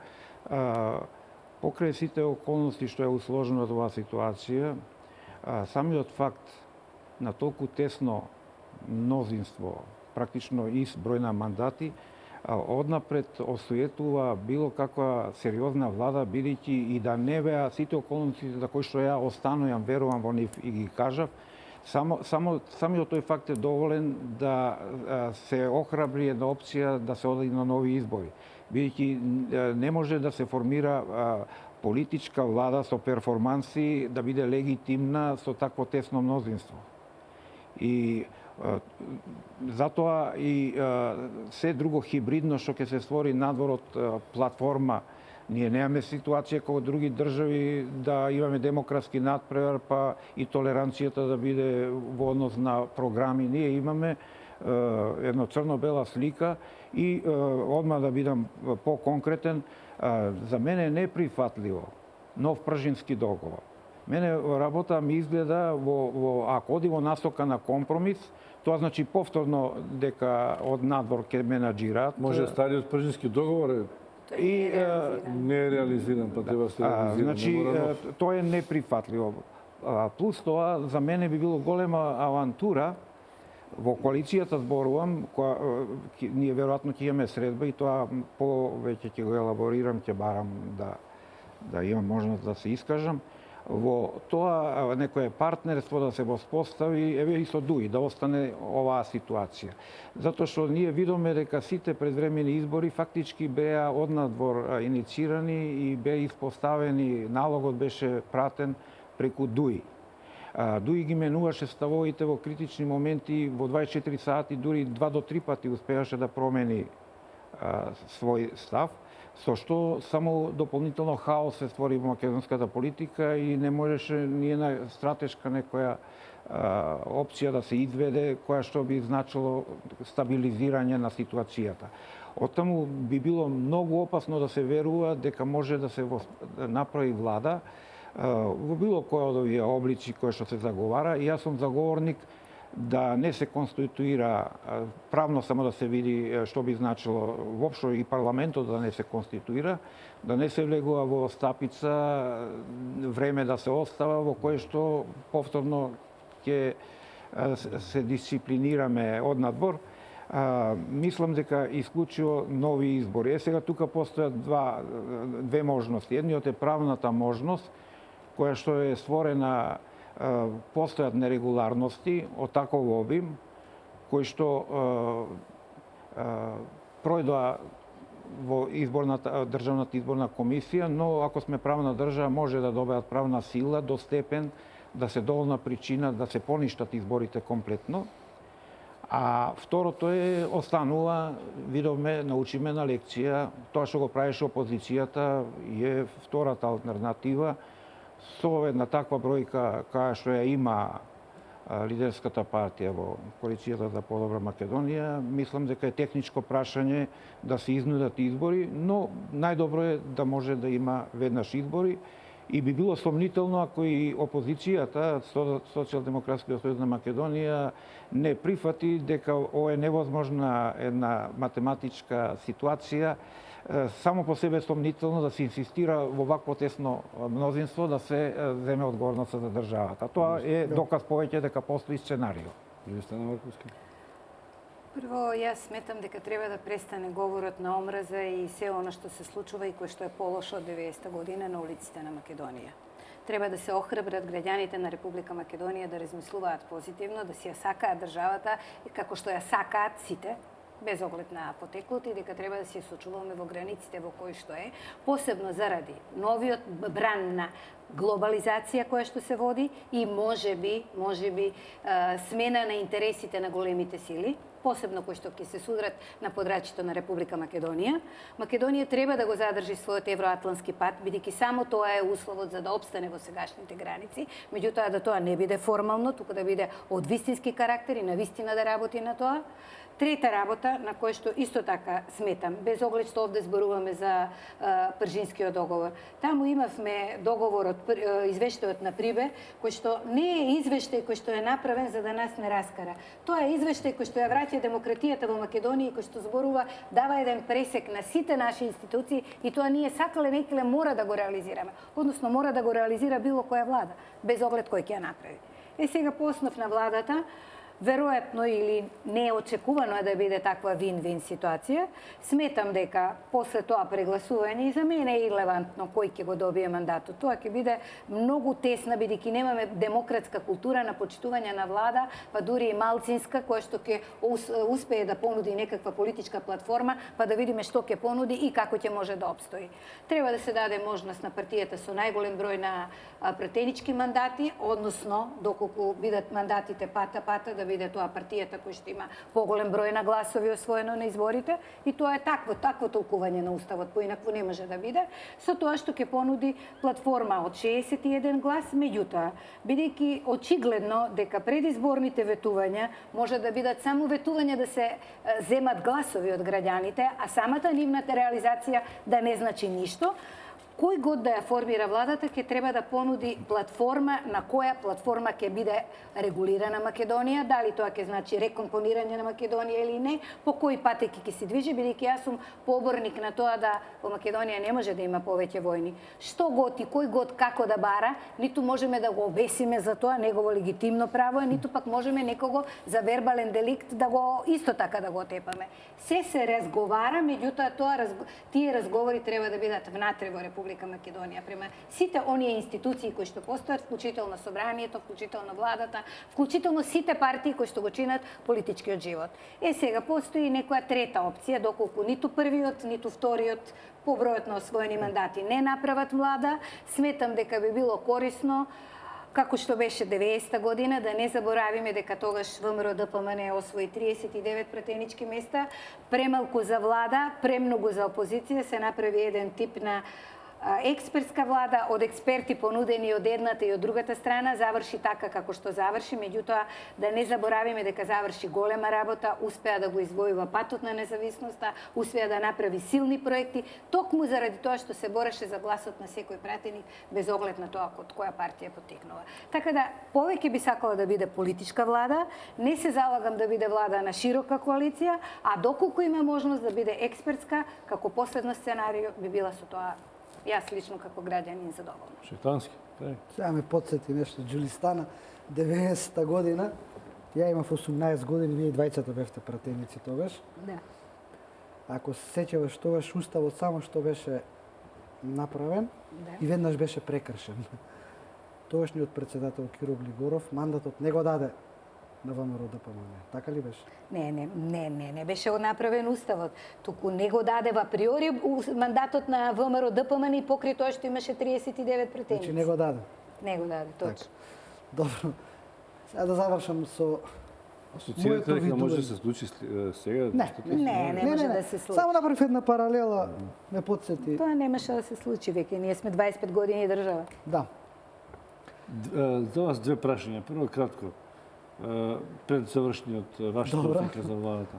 покрај сите околности што е усложнена оваа ситуација, самиот факт на толку тесно мнозинство, практично ист број на мандати, однапред осуетува било каква сериозна влада, бидејќи и да не беа сите околности за кои што ја останувам, верувам во нив и ги кажав, самиот тој факт е доволен да се охрабри една опција да се оди на нови избори. Бидејќи не може да се формира политичка влада со перформанси да биде легитимна со такво тесно мнозинство. И затоа и се друго хибридно што ќе се створи надвор од платформа. Ние немаме ситуација како други држави да имаме демократски надпревар, па и толеранцијата да биде во однос на програми. Ние имаме едно црно-бела слика и одма да бидам по-конкретен, за мене е неприфатливо нов пржински договор. Мене работа ми изгледа ако оди во насока на компромис, тоа значи повторно дека од надвор ќе менаџираат. Може стариот пржински договор не е реализиран, па треба се реализира. Значи, тоа е неприфатливо. Плюс тоа, за мене би било голема авантура, во коалицијата зборувам, ние веројатно ќе имаме средба и тоа повеќе ќе го елаборирам, ќе барам да имам можност да се искажам. Во тоа некое партнерство да се воспостави, еве и со ДУИ, да остане оваа ситуација. Затоа што ние видоме дека сите предвремени избори фактички беа однадвор инициирани и беа испоставени, налогот беше пратен преку ДУИ. ДУИ ги менуваше ставовите во критични моменти, во 24 сати, дури 2 до 3 пати успеаше да промени свој став, со што само дополнително хаос се створи во македонската политика и не можеше ни една стратешка некоја опција да се изведе, која што би значило стабилизирање на ситуацијата. Оттаму би било многу опасно да се верува дека може да се направи влада во било која од овие облици кои што се заговара. И јас сум заговорник да не се конституира, правно само да се види што би значило воопшто и парламентот да не се конституира, да не се влегува во стапица, време да се остава, во кое што повторно ќе се дисциплинираме од надбор. Мислам дека исклучиво нови избори. Сега тука постојат две можности. Едниот е правната можност, која што е створена, постојат нерегуларности од таков обим, кои што пројдоа во државната изборна комисија, но ако сме правна држава може да добиат правна сила до степен да се доволна причина да се поништат изборите комплетно. А второто останува, видовме, научиме на лекција, тоа што го правеше опозицијата е втората алтернатива. Со една таква бројка каја што ја има лидерската партија во коалицијата за подобра Македонија, мислам дека е техничко прашање да се изнудат избори, но најдобро е да може да има веднаш избори и би било сомнително ако и опозицијата, Социјалдемократскиот сојуз на Македонија, не прифати дека ова е невозможна една математичка ситуација, само по себе сомнително да се инсистира во вакво тесно мнозинство да се земе одговорноста за државата. Тоа е доказ повеќе дека постои сценарио. Прво, јас сметам дека треба да престане говорот на омраза и се оно што се случува и кое што е полошо од 90-та година на улиците на Македонија. Треба да се охрабрат граѓаните на Република Македонија да размислуваат позитивно, да си ја сакаат државата како што ја сакаат сите, без оглед на потеклото, и дека треба да се сочуваме во границите во кои што е, посебно заради новиот бран на глобализација која што се води и можеби смена на интересите на големите сили, посебно кои што ќе се судрат на подрачјето на Република Македонија. Македонија треба да го задржи својот евроатлански пат, бидејќи само тоа е условот за да опстане во сегашните граници, меѓутоа да тоа не биде формално, туку да биде од вистински карактер и на вистина да работи на тоа. Трета работа, на која што исто така сметам, без оглед што овде зборуваме за Пржинскиот договор. Таму имавме договорот, извештајот на Прибе, кој што не е извештај кој што е направен за да нас не раскара. Тоа е извештај кој што ја враќа демократијата во Македонија и кој што зборува, дава еден пресек на сите наши институции и тоа ние сакале некеле мора да го реализираме. Односно мора да го реализира било која влада, без оглед кој ќе ја направи. Сега по основ на владата, веројатно или неочекувано е да биде таква вин-вин ситуација. Сметам дека после тоа прегласување и за мене е ирелевантно кој ќе го добие мандатот. Тоа ќе биде многу тесна, бидејќи немаме демократска култура на почитување на влада, па дури и малцинска, која што ќе успее да понуди некаква политичка платформа, па да видиме што ќе понуди и како ќе може да опстои. Треба да се даде можност на партијата со најголем број на пратенички мандати, односно доколку бидат мандатите пата да биде тоа партијата која што има поголем број на гласови освоено на изборите, и тоа е такво толкување на уставот, поинакво не може да биде, со тоа што ќе понуди платформа од 61 глас, меѓутоа, бидејќи очигледно дека предизборните ветувања може да бидат само ветувања да се земат гласови од граѓаните, а самата нивната реализација да не значи ништо, кој год да ја формира владата ќе треба да понуди платформа, на која платформа ќе биде регулирана Македонија, дали тоа ќе значи рекомпонирање на Македонија или не, по кој патеки ќе се движи, бидејќи јас сум поборник на тоа да во Македонија не може да има повеќе војни. Што год и кој год како да бара, ниту можеме да го обесиме за тоа, негово легитимно право е, ниту пак можеме некого за вербален деликт да го исто така да го тепаме. Се разговара, меѓутоа тие разговори треба да бидат внатре во Република Македонија, према сите оние институции кои што постојат, вклучително собранието, вклучително владата, вклучително сите партии кои што го чинат политичкиот живот. Сега постои некоја трета опција, доколку ниту првиот, ниту вториот по бројот на освоени мандати не направат влада, сметам дека би било корисно, како што беше 90-та година, да не заборавиме дека тогаш ВМРО ДПМН освои 39 пратенички места, премалку за влада, премногу за опозиција, се направи еден тип на експертска влада од експерти понудени од едната и од другата страна, заврши така како што заврши, меѓутоа да не заборавиме дека заврши голема работа, успеа да го извојува патот на независноста, успеа да направи силни проекти, токму заради тоа што се бореше за гласот на секој пратеник, без оглед на тоа од која партија потекнува. Така да, повеќе би сакала да биде политичка влада, не се залагам да биде влада на широка коалиција, а доколку има можност да биде експертска, како последно сценарио би била со тоа јас лично како граѓанин задоволна. Шейтански. Сега ме подсети нешто, Џулистана, 90-та година, ја имав 18 години, вие двајцата бевте пратеници тогаш. Да. Ако се сеќаваш тогаш, уставот само што беше направен и веднаш беше прекршен. Тогашниот председател Киро Глигоров мандатот не го даде на ВМРО ДПМН. Така ли беше? Не беше направен уставот. Туку не го дадева априори мандатот на ВМРО ДПМН и покрај тоа што имаше 39 претеници. Значи не го даде. Не го даде, точно. Добро. Сега да завршам со Асоциирате дека може да се случи сега? Не може да се случи. Само направив една паралела, ме подсети. Тоа немаше да се случи веќе. Ние сме 25 години држава. Да. За вас две прашања. Прво кратко. Пред завршниот вашата оценка за владата.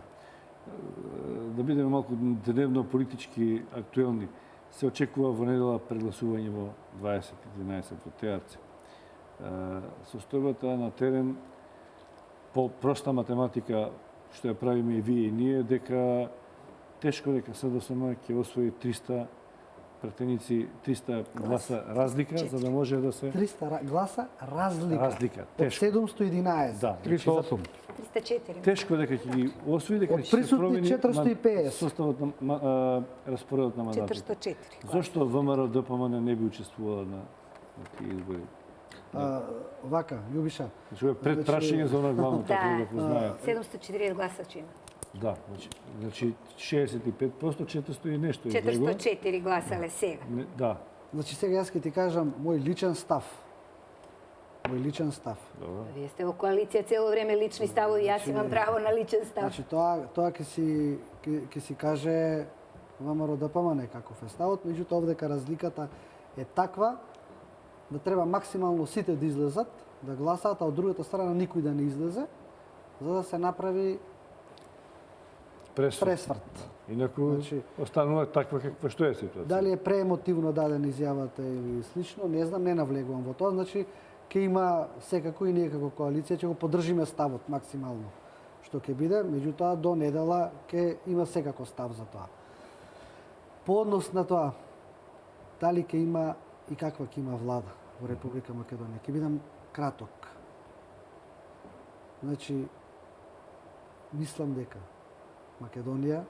Да бидеме малку дневно политички актуелни. Се очекува во недела прегласување во 20:11 во Теарце. Состојбата на терен по проста математика што ја правиме и вие и ние, дека тешко дека СДСМ ќе освои 300 претеници, 300 гласа разлика, за да може да се... 300 гласа разлика. Разлика, Од тешко. 711. Да, 308. 304. тешко дека ќе ги освои, дека Од ќе се присутни промени 450. составот на распоредот на мандатите. 404. Зошто ВМРО ДПМН не би учествувала на тие избори? Вака, Љубиша. Значи, пред прашање за она главно, како да го познаја. 740 гласа чина. Да, значи 65%, 400 и нешто излего. 404 гласале сега. Да, Значи сега јас ќе ти кажам мој личен став. Мој личен став. Вие сте во коалиција цело време лични ставови, јас имам право на личен став. Значи тоа ќе си каже ВМРО ДПМН каков е ставот, меѓутоа овдека разликата е таква да треба максимално сите да излезат, да гласаат, а од другата страна никој да не излезе, за да се направи пресврт. Инаку Значи, останува таква каква што е ситуација. Дали е преемотивно дадена изјавата или слично, не знам, не навлегувам во тоа. Значи, ќе има секако и ние како коалиција ќе го поддржиме ставот максимално што ќе биде, меѓутоа до недела ќе има секако став за тоа. По однос на тоа, дали ќе има и каква ќе има влада во Република Македонија, ќе бидам краток. Значи, мислам дека Македонија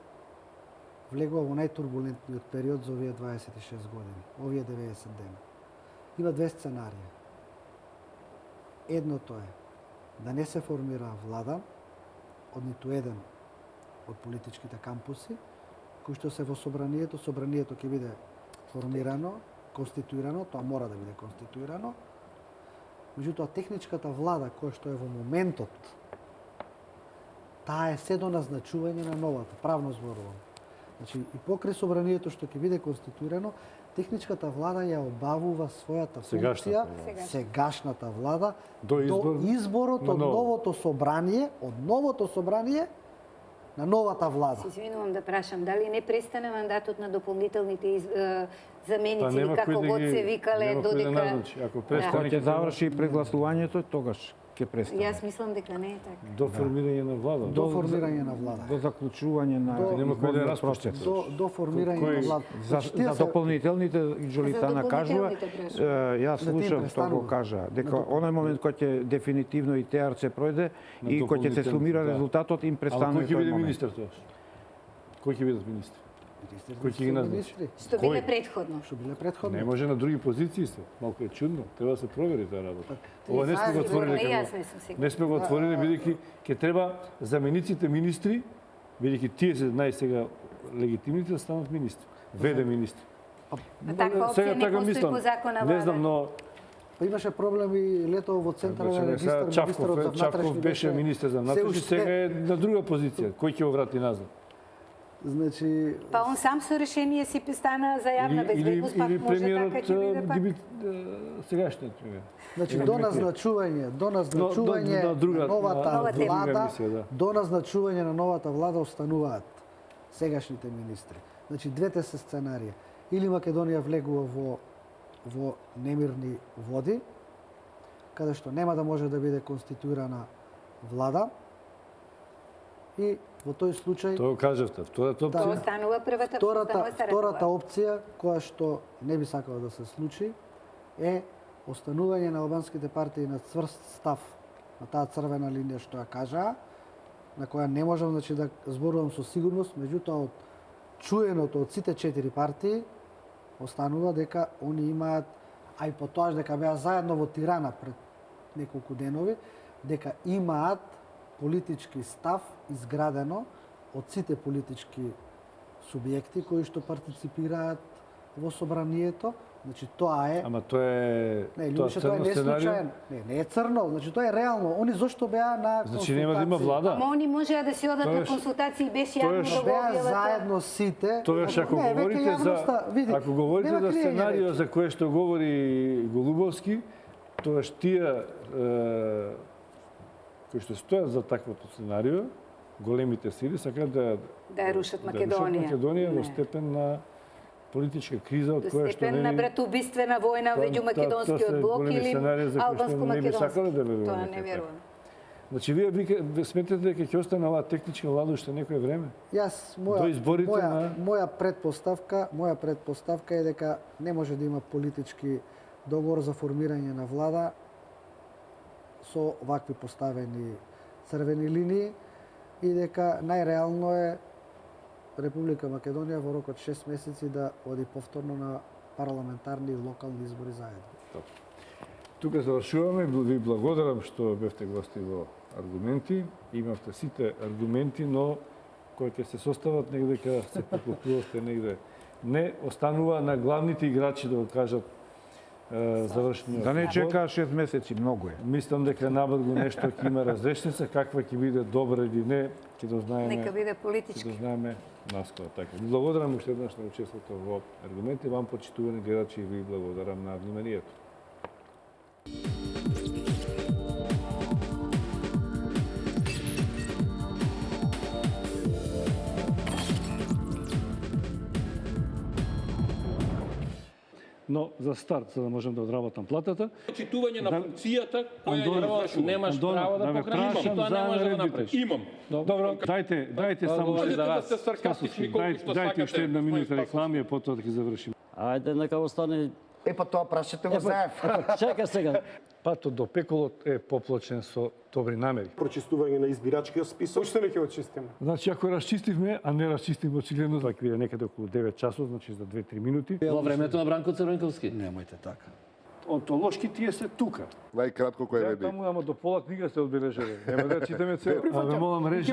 влегува во најтурбулентниот период за овие 26 години, овие 90 дена. Има две сценарија. Едното е да не се формира влада од ниту еден од политичките кампуси, кои што се во собранието ќе биде формирано, конституирано, тоа мора да биде конституирано. Меѓутоа, техничката влада која што е во моментот, таа е се до назначување на новата, правно зборувам. Значи, и покрај собранието што ќе биде конституирано, техничката влада ја обавува својата функција, сегашната влада, до изборот од новото собрание на новата влада. Се извинувам да прашам, дали не престане мандатот на дополнителните заменици или како год се викале додека... Ако Кога престане ќе заврши прегласувањето, тогаш ќе престане. Јас мислам дека не е така. до формирање на влада. До формирање на влада. До заклучување на Нема кој да изборниот процес. До формирање на влада. За дополнителните, Џолитана кажува, јас слушам што го кажа, дека онај момент кој ќе дефинитивно и ТРЦ пројде и кој ќе се сумира резултатот, им Ама престане кој ќе тој биде момент. министер тоа? Кој ќе бидат министри? Кој ќе ги назначи? Што биле предходно. Што биле предходно. Не може на други позиции се. Малку е чудно. Треба да се провери таа работа. Ова не сме го знаеш, отворили не, како... јас не сум сигурна. Не сме го отворили бидејќи ќе треба замениците министри, бидејќи тие се најсега легитимните да станат министри. Веде министри. А таква опција не постои по закона Не знам, влада. но Па имаше проблем и лето во централен регистар министерот за Чавков внатрешни беше министер за внатрешни, сега е на друга позиција. Кој ќе го врати назад? Значи, Па он сам со решение си стана за јавна безбедност, пак или може така премиерот ќе биде пак. сегашниот премиер. Значи до назначување на новата влада, до назначување на новата влада остануваат сегашните министри. Значи двете се сценарија. Или Македонија влегува во немирни води, каде што нема да може да биде конституирана влада, и во тој случај Тоа кажавте. Втората Тоа опција. останува првата, Втората опција, која што не би сакала да се случи, е останување на албанските партии на цврст став на таа црвена линија што ја кажаа, на која не можам значи да зборувам со сигурност, меѓутоа од чуеното од сите 4 партии останува дека они имаат, а и потоаш дека беа заедно во Тирана пред неколку денови, дека имаат политички став изградено од сите политички субјекти кои што партиципираат во собранието. Значи тоа е Ама тоа е Не, тоа Лјубиша, тоа црно не е сценарио. случаен. Не е црно, значи тоа е реално. Они зошто беа на Значи нема да има консултации? влада. Ама они можеа да си одат на Тоеш- консултации без јавно тоеш- да го Беа објават. заедно сите. Тоаш ако Не, веќе говорите јавноста, за види, ако говорите нема за криење сценарио веќе. за кое што говори Голубовски, тоаш тие кои што стојат за таквото сценарио, големите сили сакаат да Да ја рушат да Македонија. Македонија во Не. степен на политичка криза од До која што степен на братоубиствена војна меѓу македонскиот се блок големи или сценарии за кои што не би сакале да албанско-македонски. ве Тоа веруваме не дека. верувам. Значи вие сметате дека ќе остане оваа техничка влада уште некое време? Јас До изборите на- моја предпоставка е дека не може да има политички договор за формирање на влада со вакви поставени црвени линии и дека најреално е Република Македонија во рок од 6 месеци да оди повторно на парламентарни и локални избори заедно. Тука завршуваме. Ви благодарам што бевте гости во аргументи. Имавте сите аргументи, но кои ќе се состават негде дека се поклопувавте негде. Не останува на главните играчи да го кажат завршениот Да не збор. чекаа 6 месеци, многу е. Мислам дека набрзо нешто ќе има разрешница, каква ќе биде добра или не, ќе да знаеме. Нека биде Ќе да политички. знаеме наскоро. Така. Ви благодарам уште еднаш на учеството во аргументи. Вам, почитувани гледачи, ви благодарам на вниманието. Но за старт, за да можем да одработам платата, Почитување на функцијата која ја Андон, извршувам. Немаш Андон, право да да ме покраниш. прашам Тоа не за може да наредбите. направиш. Имам. Добро, дајте само говори за вас. Можете да сте саркастични колку што Дајте уште една минута свој реклами, а потоа да ги завршиме. Ајде, нека остане... Е, па тоа прашате го заев. Чекај сега. Патот до пеколот е поплочен со добри намери. Прочистување на избирачкиот список. Уште не ќе го чистиме. Значи, ако расчистивме, а не расчистивме очигледно, тоа ќе биде некаде околу 9 часот, значи за 2-3 минути. Во времето на Бранко Црвенковски. Немојте така. Онтолошки тие се тука. Најкратко кој Ја реди. таму, ама до пола книга се одбележали. Нема да ја читаме цел. А ве молам, режија